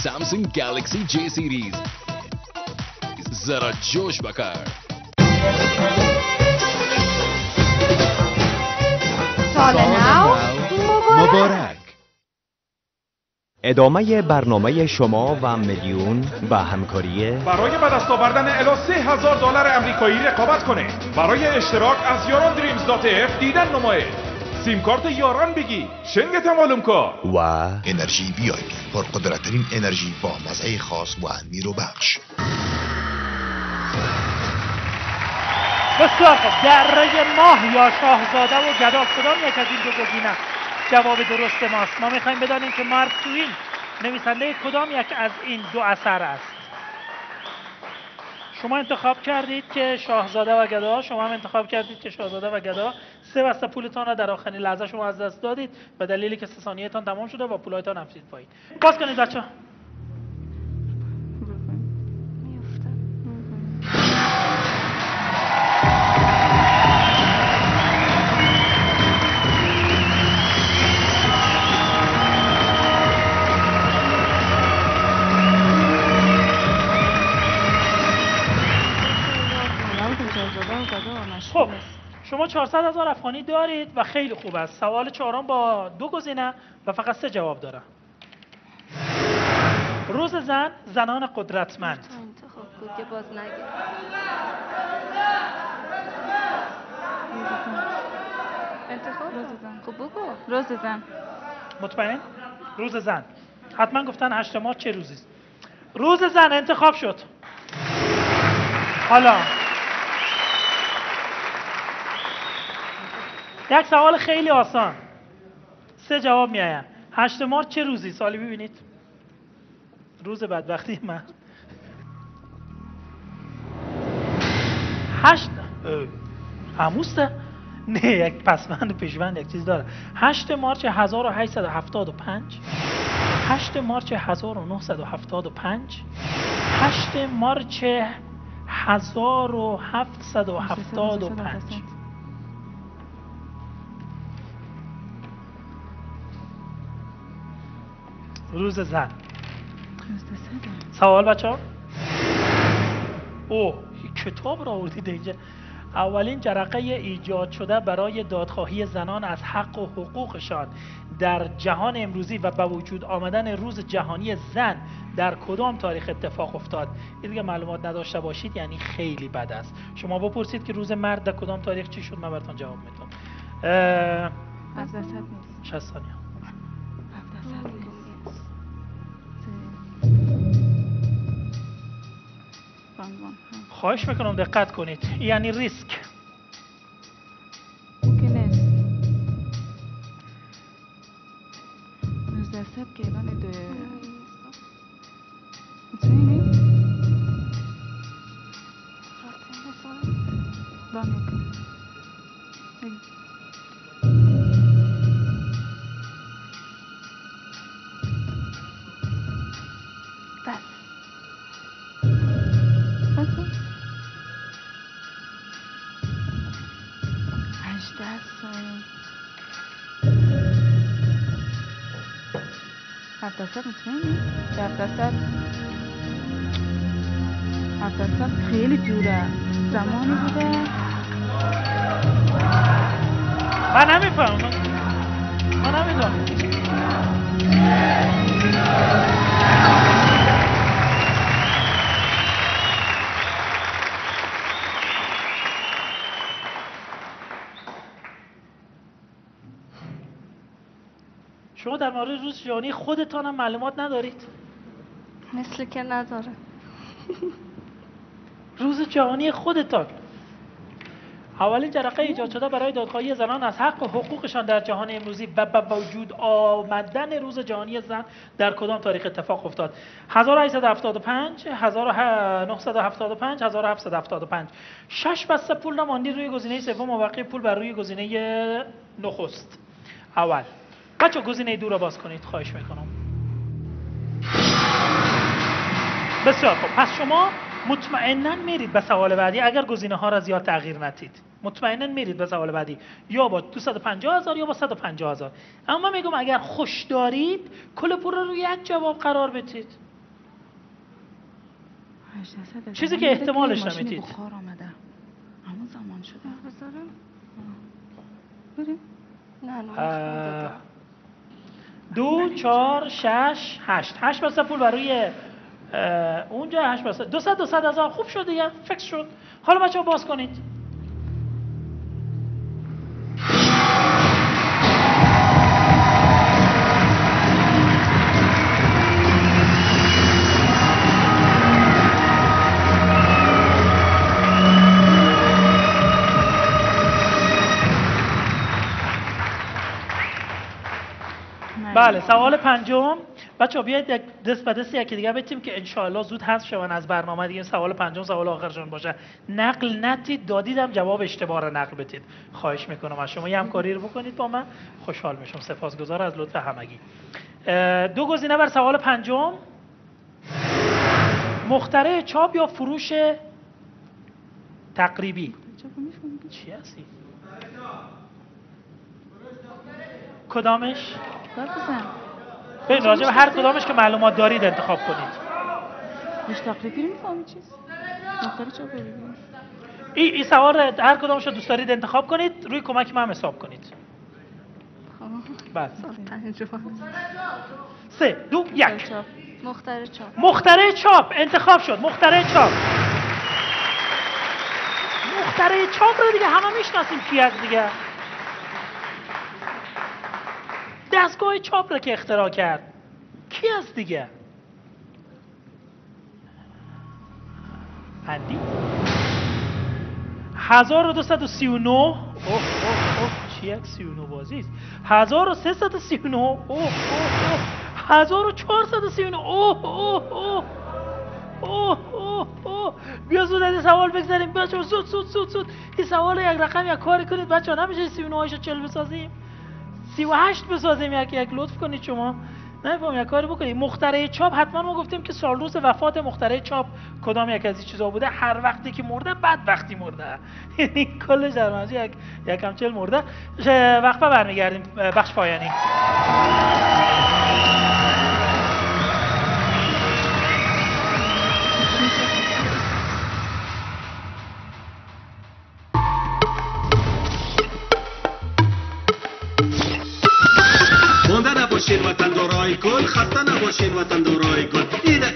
S10: Samsung Galaxy J Series ذرا جوش بکار.
S5: سال نو مبارک.
S15: ادامه برنامه شما و میلیون با همکاری
S24: برای به دست آوردن الی $3000 امریکایی رقابت کنید. برای اشتراک از yaran-dreams.f دیدن نمایید. سیم کارت یاران بگی، شنگت معلوم کن.
S15: و
S16: انرژی بیای پرقدرترین انرژی با مزه خاص و میر و بخش.
S2: بسیار خوب. دره ماه یا شاهزاده و گدا کدام یک از این دو گزینه جواب درست ماست؟ ما میخوایم بدانیم که مارک توین نویسنده کدام یک از این دو اثر است. شما انتخاب کردید که شاهزاده و گدا، شما هم انتخاب کردید که شاهزاده و گدا. 3 بسته پولتان را در آخرین لحظه شما از دست دادید به دلیلی که 3 ثانیه‌تان تمام شده و پولایتان رفتید پایین. باز کنید بچه‌ها. خب شما 400,000 افغانی دارید و خیلی خوب است. سوال چهارم با 2 گزینه و فقط 3 جواب داره. روز زن، زنان قدرتمند.
S3: انتخاب بود که باز نگه. انتخاب
S4: روز زن.
S3: خب بگو.
S4: روز زن.
S2: مطمئن؟ روز زن. حتما گفتن 8 مارس چه روزی است. روز زن انتخاب شد. حالا یک سوال خیلی آسان. 3 جواب میآید. 8 مارس چه روزی؟ سوالی ببینید. روز بدبختی من. 8 هموسته؟ نه یک پسوند پیشوند یک چیز داره. 8 مارس 1875 8 مارچ 1975 8 مارچ 1775 روز زن. سوال بچه ها؟ اوه کتاب را آوردید اینجا. اولین جرقه ایجاد شده برای دادخواهی زنان از حق و حقوقشان در جهان امروزی و به وجود آمدن روز جهانی زن در کدام تاریخ اتفاق افتاد؟ این دیگه معلومات نداشته باشید یعنی خیلی بد است. شما بپرسید که روز مرد در کدام تاریخ چی شد، من براتون جواب میدم. 60 ثانیه. خواهش میکنم دقت کنید، یعنی ریسک.
S4: ممکن است 19 سب که ایوان دو میتونی؟ هفتاد خیلی دوره زمانی بوده
S2: من نمیفهمم. من نمیدونم. شما در مورد روز جهانی خودتان هم معلومات ندارید؟
S3: مثل که نداره.
S2: روز جهانی خودتان. اولین جرقه ایجاد شده برای دادخواهی زنان از حق و حقوقشان در جهان امروزی و به وجود آمدن روز جهانی زن در کدام تاریخ اتفاق افتاد؟ 1875 1975 1775. 6 بسته پول نماندی روی گزینه سوم و بقیه پول بر روی گزینه نخست. اول بچه گزینه دو رو باز کنید خواهش میکنم. بسیار خوب، پس شما مطمئناً میرید به سوال بعدی اگر گزینه ها را زیاد تغییر ندید. مطمئناً میرید به سوال بعدی یا با 250,000 یا با 150,000. اما میگم اگر خوش دارید کل پول رو روی یک جواب قرار بدید. چیزی که احتمالش نمیدید.
S4: بخار آمده. همون زمان شده. بذارم. بریم.
S3: نه
S2: 2 4 6 8 8 بسته پول برای اونجا 8 بسته 200,000 خوب شد دیگه، فکس شد. حالا بچه‌ها باز کنید. بله سوال پنجم. بچه‌ها بیاید دست به دست یکی دیگه بتیم که انشاءالله زود حذف شون از برنامه دیگه. سوال پنجم سوال آخرشون باشه. نقل ندید، دادیدم جواب اشتباه رو نقل بدید. خواهش میکنم از شما یه همکاری رو بکنید با من، خوشحال میشم. سپاسگزار از لطف همگی. دو گزینه بر سوال پنجم. مخترع چاپ یا فروش تقریبی؟ چی هستی؟ کدامش؟ ببین راجع به هر کدامش که معلومات دارید انتخاب کنید.
S4: مش تقریبی میفهمی چیز؟ مخترع چاپ ببینید.
S2: این سوال هر کدامش رو دوست دارید انتخاب کنید، روی کمک من حساب کنید. بله. 3 2 1.
S3: مخترع چاپ.
S2: مخترع چاپ انتخاب شد. مخترع چاپ. مخترع چاپ رو دیگه همه میشناسیم کی هست دیگه. دستگاه چاپ رو که اختراع کرد کی هست دیگه؟ اندی 1239. اوه چی یک 39 بازی است. 1339. اوه 1439. اوه بیا زود از این سوال بگذاریم بچه‌ها. زود این سوال یک رقم یک کاری کنید بچه‌ها. نمیشه 39 هاشو 40 بسازیم، 38 بسازیم. یک لطف کنید شما. نه یک کاری بکنیم. مخترع چاپ حتما ما گفتیم که سال روز وفات مخترع چاپ کدام یک از این چیزا بوده. هر وقتی که مرده بعد وقتی مرده، یعنی کلش در منظور یک همچل مرده. وقفه برمیگردیم بخش پایانی.
S1: نباشین وطن دارای گل، خسته نباشین وطن دارای گل.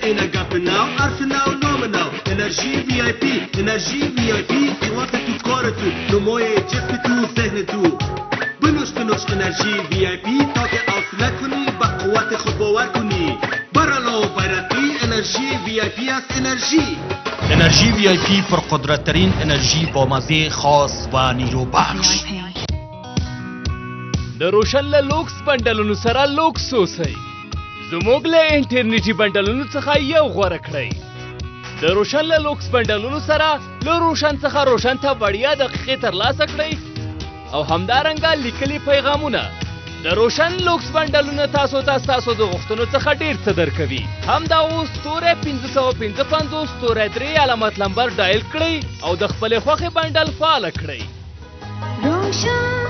S1: اینه گپ نو، حرف نو، نام نو. انرژی وی آی پی، انرژی وی آی پی. قیمت تو کار تو، نمای جسم تو، ذهن تو. بنوش انرژی وی آی پی تا که حوصله کنی با قوت خود باور کنی. برالا بیرقی انرژی وی آی پی است. انرژی
S12: وی آی پی پرقدرت ترین انرژی با مزه خاص و نیرو بخش.
S17: د روشن له لوکس بندلونو سره لوکس اوسئ. زموږ له انټرنیټي بندلونو څخه یو غوره کړئ. د روشن له لوکس بندلونو سره له روشن څخه روشن ته وړیا دقیقې ترلاسه کړئ او همدارنګه لیکلي پیغامونه. د روشن لوکس بندلونه تاسو ته ستاسو د غوښتنو څخه ډېر څه درکوي. همدا اوس ستوری 555 ستوری 3 علامت نمبر ډایل کړئ او د خپلې خوښې بندل فعاله کړئ.
S13: روشن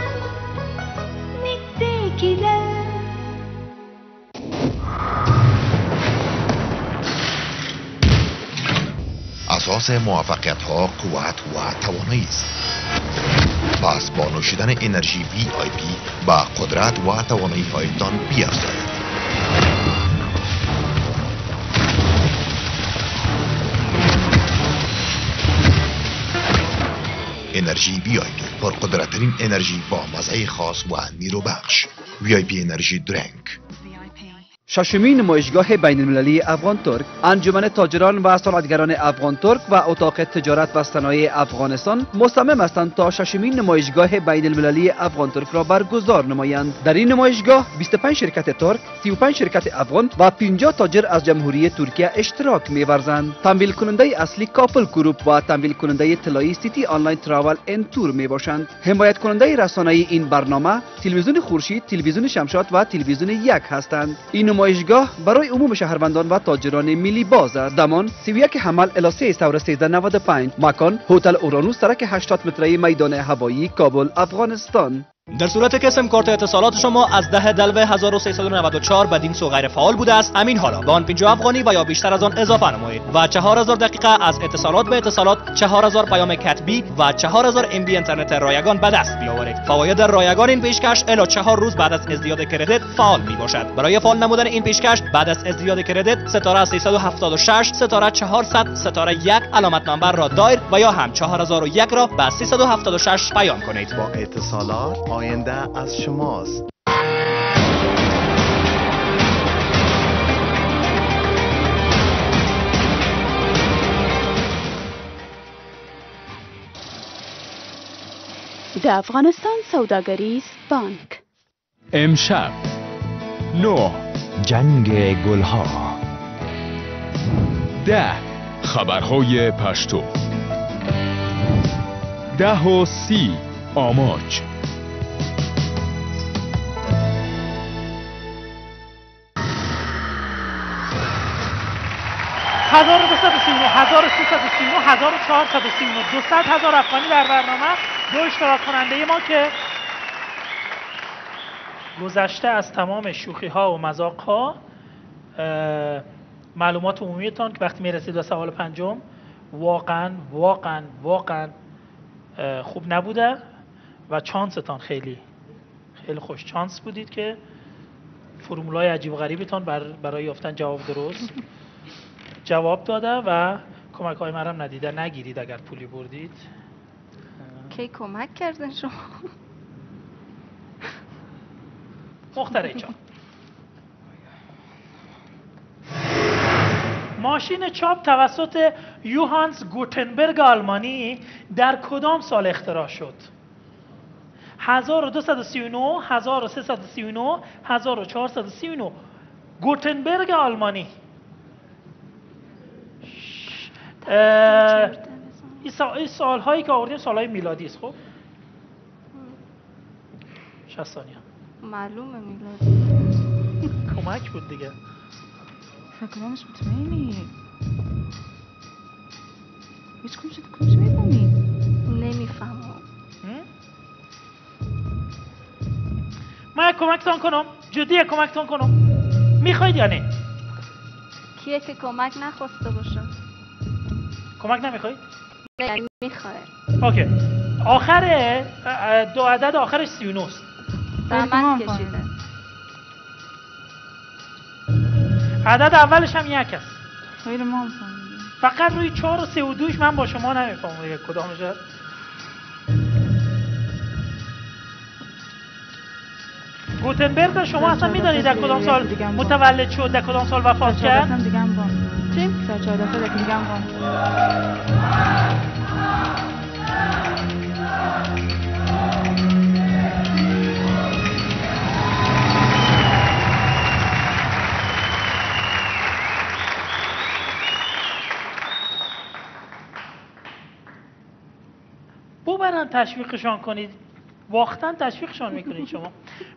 S16: اساس موفقیت ها قوت و توانایی است. پس با نوشیدن انرژی وی آی پی با قدرت و توانایی هایتان بیافزایید. انرژی وی آی پی پرقدرت‌ترین انرژی با مزه خاص و نیرو بخش. وی آی پی انرژی درینک.
S14: ششمین نمایشگاه بین المللی افغان ترک، انجمن تاجران و صنعتگران افغان ترک و اتاق تجارت و صنایع افغانستان مصمم هستند تا ششمین نمایشگاه بین المللی افغان ترک را برگزار نمایند. در این نمایشگاه 25 شرکت ترک، 35 شرکت افغان و 50 تاجر از جمهوری ترکیه اشتراک می‌ورزند. تمویل کننده اصلی کاپل گروپ و تمویل کننده طلایی سیتی آنلاین تراول اند تور میباشند. حمایت کننده رسانه‌ای این برنامه تلویزیون خورشید، تلویزیون شمشاد و تلویزیون یک هستند. این نمایشگاه برای عموم شهروندان و تاجران ملی باز است. زمان 31 حمل الی 3 ثور 1395. مکان هتل اورانوس سرک 80 متری میدان هوایی کابل افغانستان.
S25: در صورت که سیم کارت اتصالات شما از 10 دلو 1394 بدین سو غیر فعال بوده است، همین حالا به آن 50 افغانی و یا بیشتر از آن اضافه نمایید و 4000 دقیقه از اتصالات به اتصالات، 4000 پیام کتبی و 4000 ام بی اینترنت رایگان به دست بیاورید. فواید رایگان این پیشکش الی 4 روز بعد از ازدیاد کردیت فعال می باشد. برای فعال نمودن این پیشکش بعد از ازدیاد کردیت ستاره 376 ستاره 400 ستاره 1 علامت نامبر را دایر و یا هم 4001 را به 376 پیام کنید.
S26: با اتصالات آینده از شماست.
S27: د افغانستان سوداگریز بانک.
S10: امشب 9
S15: جنگ گلها.
S10: 10 خبرهای پشتو. 10:30 آماج.
S2: 1239 1339 1439 200,000 افغانی در برنامه. دو اشتراک کننده ما که گذشته از تمام شوخی ها و مذاق ها معلومات عمومیتان که وقتی میرسید به سوال پنجم واقعا خوب نبوده و چانستان خیلی خوش چانس بودید که فرمولای عجیب و غریبتان برای یافتن جواب درست جواب داده و کمک های مرم ندیده. نگیرید اگر پولی بردید.
S3: کی کمک کردن شما؟
S2: مخترع چاپ. ماشین چاپ توسط یوهانس گوتنبرگ آلمانی در کدام سال اختراع شد؟ 1239 1339 1439. گوتنبرگ آلمانی. این سال هایی که آوردیم سال های میلادی است. خب 60 ثانیه
S3: معلومه میلادی.
S2: کمک کمک بود دیگه.
S4: فکر کنمش مطمئنی هیچ کمش میفهمی؟
S3: نمیفهمم.
S2: من کمکتان کنم؟ جدیه کمکتان کنم؟ میخواید یا نه؟
S3: کیه که کمک نخواسته باشه؟
S2: کمک نمیخواید؟
S3: نه میخواد.
S2: اوکی. آخر دو عدد آخرش 39 است.
S3: زحمت کشیده.
S2: عدد اولش هم 1 است.
S4: خیلی ما
S2: فقط روی 4 و 3 و 2 من با شما نمیفهمم یک کدامش هست. گوتنبرگ شما اصلا میدونید در کدام سال متولد شد، در کدام سال وفات کرد؟
S4: دیگه هم بان.
S2: چی؟
S4: 14 سال دیگه هم بان.
S2: ببرن تشویقشان کنید. واقعا تشویقشان میکنید شما.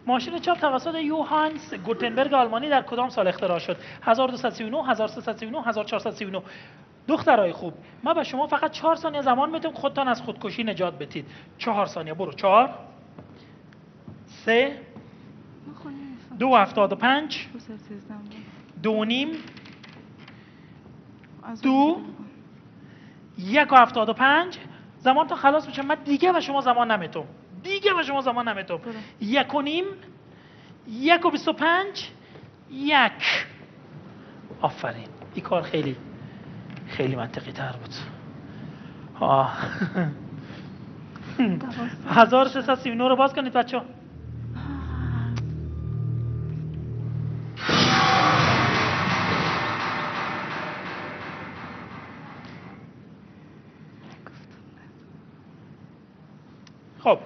S2: ماشین چاپ توسط یوهانس گوتنبرگ آلمانی در کدام سال اختراع شد؟ 1239 1339 1439. دخترای خوب، ما به شما فقط 4 ثانیه زمان میدم خودتان از خودکشی نجات بدید. 4 ثانیه برو. 4 3 275 2.5 2 1.75. زمان تا خلاص بشه. من دیگه به شما زمان نمیتم. 1.5 1.25 1. آفرین. این کار خیلی منطقی تر بود. 1339 رو باز کنید بچه ها. خب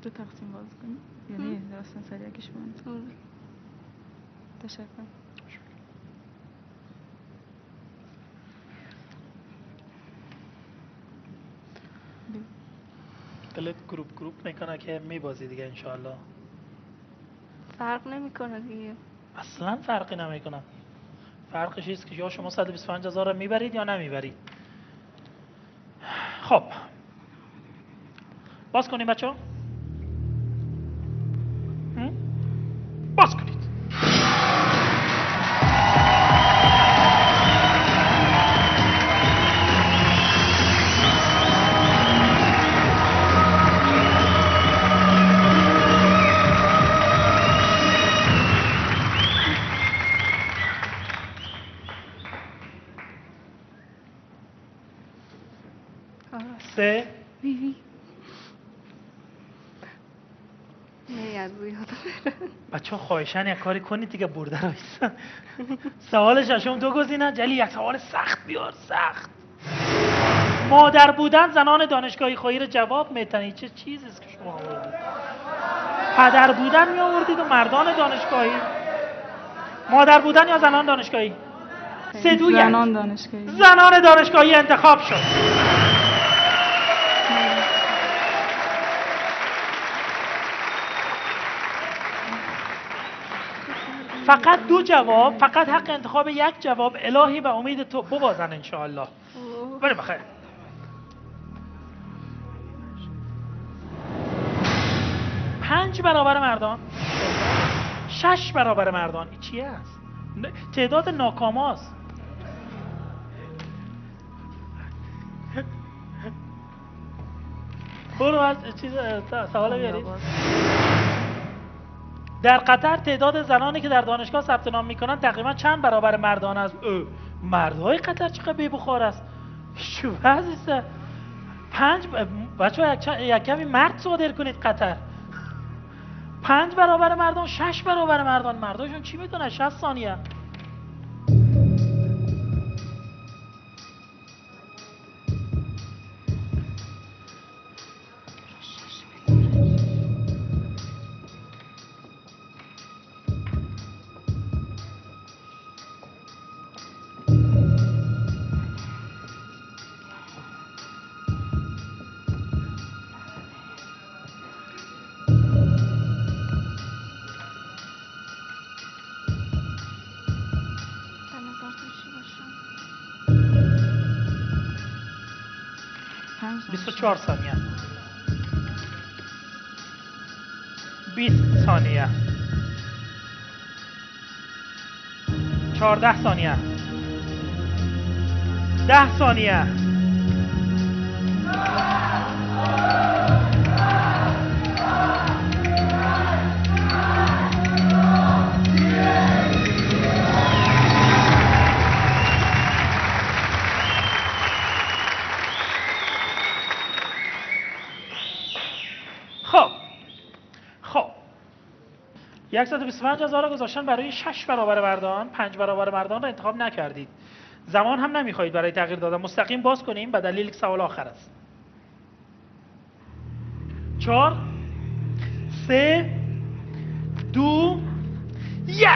S4: دو تقسیم باز کنیم یعنی راستن سریع کش بند. تشکر.
S2: دلت گروپ نکنه که میبازی دیگه انشاءالله.
S3: فرق نمیکنه دیگه.
S2: اصلا فرقی نمیکنه. فرقش اینه که یا شما 125,000 رو میبرید یا نمیبرید. خب باز کنیم بچه ها. باز کنید. سه بچه ها خواهشن یک کاری کنید دیگه. برده رایستن. سوال ششم 2 گزینه. جلی یک سوال سخت بیار. سخت. مادر بودن زنان دانشگاهی خواهی جواب میتنید. چه چیزیست که شما آوردید؟ پدر بودن می آوردید و مردان دانشگاهی. مادر بودن یا زنان دانشگاهی؟ 3-2-1.
S4: زنان دانشگاهی.
S2: زنان دانشگاهی انتخاب شد. فقط 2 جواب، فقط حق انتخاب 1 جواب. الهی به امید تو ببازن انشاءالله. بریم بخیر. 5 برابر مردان، 6 برابر مردان. این چیه است؟ تعداد ناکاماست. برو از چیز سوال بیارید. در قطر تعداد زنانی که در دانشگاه ثبت نام میکنن تقریبا چند برابر مردان است؟ مردهای قطر چقدر بی بخار است. شو عزیزه. 5 بچه‌ها یک کمی مرد صادر کنید قطر. 5 برابر مردان، 6 برابر مردان. مرداشون چی میدونن؟ 60 ثانیه. 24 ثانیه 20 ثانیه 14 ثانیه 10 ثانیه خب 125,000 گذاشتن برای 6 برابر مردان، 5 برابر مردان را انتخاب نکردید. زمان هم نمیخواهید برای تغییر دادن. مستقیم باز کنیم به دلیل که سوال آخر است. 4 3 2 1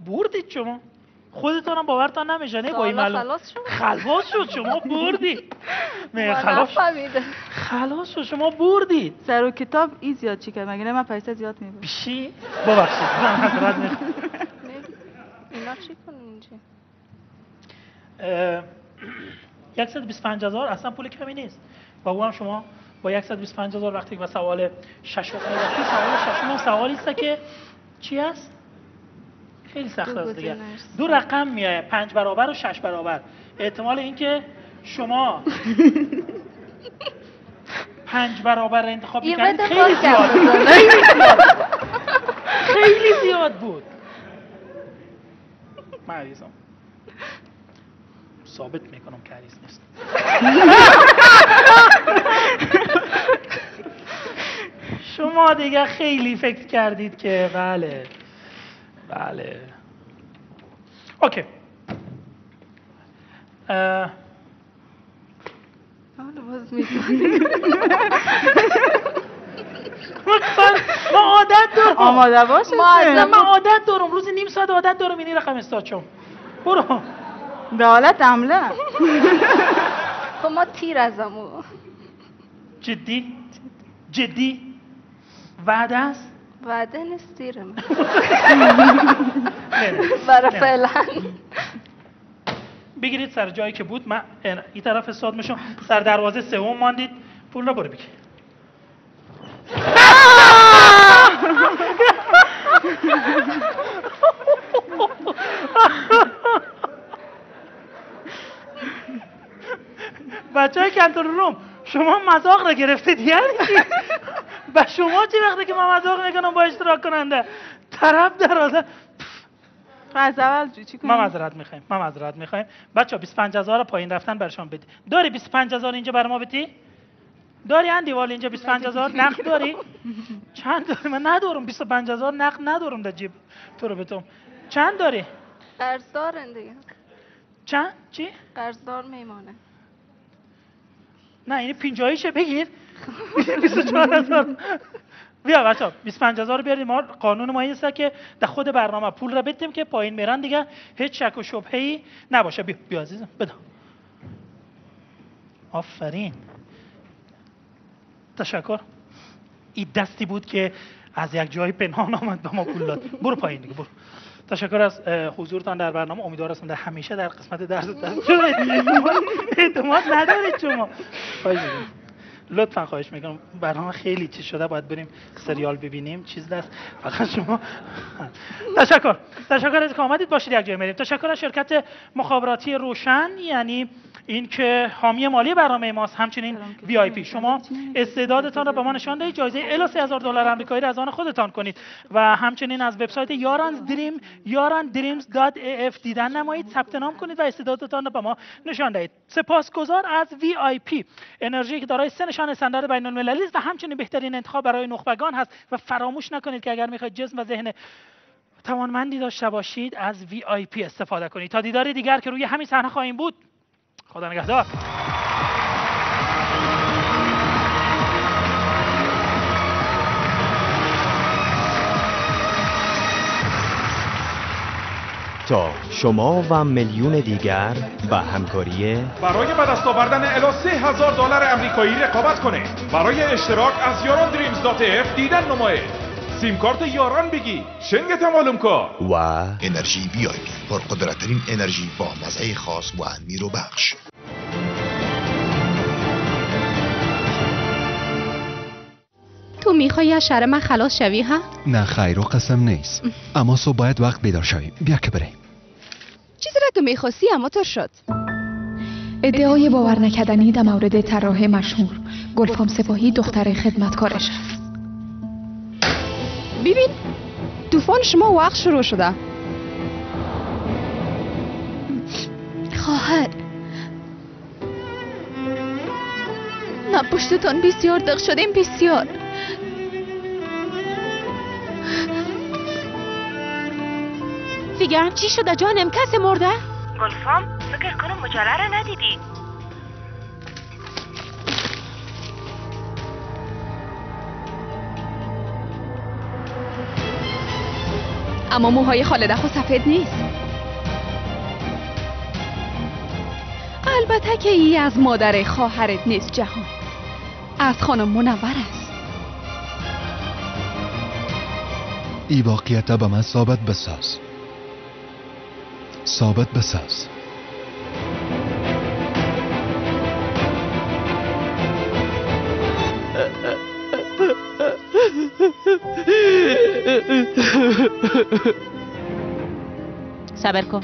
S2: بردید شما. خودتون هم باورتان نمیشه نه با این معلوم خلاص شد شما بردید. خلاص شد شما بردید.
S4: سر و کتاب ای زیاد چی کرد مگه نه من پیسه زیاد میبرم.
S2: بشی ببخشید من حضرت میخوام.
S3: اینا چی کنین اینجا؟
S2: 125,000 اصلا پول کمی نیست. و او هم شما با 125,000 وقتی که سوال ششم میرسی سوال ششم سوالی است که چی است؟ خیلی سخت است دیگه. دو رقم میاد 5 برابر و 6 برابر. احتمال اینکه شما 5 برابر انتخاب می‌کنید خیلی زیاد بود. خیلی زیاد بود. مریضم ثابت میکنم که عریض نیست. شما دیگه خیلی فکر کردید که بله اوکی. ما عادت دارم
S4: آماده باشه.
S2: من عادت دارم روزی نیم ساعت عادت دارم اینی رقم استاچم. برو
S4: به حالت عمله.
S3: خب ما تیر ازمو.
S2: جدی وعده است؟
S3: وعده نیست تیره من. برای فعلا
S2: بگیرید سر جایی که بود. من این طرف استاد میشم. سر دروازه سوم ماندید. پول رو برو بگیر. بچه‌های کنترل روم شما مذاق را گرفتید یعنی چی؟ به شما چی وقتی که من مذاق میکنم با اشتراک کننده طرف دروازه
S4: از اول چی کنم؟
S2: ما معذرت میخوایم. بچه‌ها 25,000 پایین رفتن برشان بدید. داری 25,000 اینجا بر ما بدی؟ داری اندیوال اینجا 25,000 نقد داری؟ چند داری؟ من ندارم 25,000 نقد ندارم در جیب تو رو بتم. چند داری؟
S3: قرضدارن دیگه.
S2: چند؟ چی؟
S3: قرضدار میمانه.
S2: نه اینی 50 بگیر. 24,000 بیا بچه‌ها 25,000 بیارید. ما قانون ما این است که در خود برنامه پول را بدیم که پایین میرن دیگه هیچ شک و شبهه‌ای نباشه. بیا عزیزم بده. آفرین تشکر. این دستی بود که از یک جای پنهان آمد به ما پول داد. برو پایین دیگه برو. تشکر از حضورتان در برنامه. امیدوار هستم در همیشه در قسمت درس اعتماد ندارید شما. لطفا خواهش میکنم برنامه خیلی چیز شده باید بریم سریال ببینیم چیز دست فقط شما. تشکر از که آمدید. باشید یک جای میریم. تشکر از شرکت مخابراتی روشن یعنی این که حامی مالی برنامه ماست. همچنین VIP شما استعدادتان را به ما نشان دهید. جایزه الی $3,000 آمریکایی را از آن خودتان کنید و همچنین از وبسایت yarandreams.af دیدن نمایید. ثبت نام کنید و استعدادتان را به ما نشان دهید. سپاسگزار از VIP انرژی که دارای 3 نشان استاندارد بین‌المللی است و همچنین بهترین انتخاب برای نخبگان هست. و فراموش نکنید که اگر میخواید جسم و ذهن توانمندی داشته باشید از VIP استفاده کنید. تا دیدار دیگر که روی همین صحنه خواهیم بود. خدا نگهدار.
S15: تا شما و میلیون دیگر به همکاری
S24: برای به دست آوردن الی $3000 امریکایی رقابت کنید. برای اشتراک از یاران دریمز دات اف دیدن نمایید. سیم کارت یاران بگی شنگت معلوم کن.
S15: و
S16: انرژی وی آی پی، پرقدرترین انرژی با مزه خاص و نیرو بخش.
S7: تو میخوای از شر من خلاص شوی ها؟
S5: نه خیر و قسم نیست، اما صبح باید وقت بیدار شوی. بیا که بریم.
S7: چیزی را که میخواستی اما تو شد.
S18: ادعای باور نکردنی در مورد طراح مشهور گلفام سپاهی دختر خدمتکارش است.
S7: ببین طوفان شما وقت شروع شده. خواهر من پشتتان بسیار دق شدیم، بسیار.
S19: فیگرم چی شده جانم؟ کسی مرده؟ گلفام فکر کنم مجله را ندیدی.
S7: اما موهای خالده خود سفید نیست. البته که ای از مادر خواهرت نیست جهان، از خانم منور است.
S5: ای واقعیت به من ثابت بساز. ثابت بساز.
S19: صبر کن.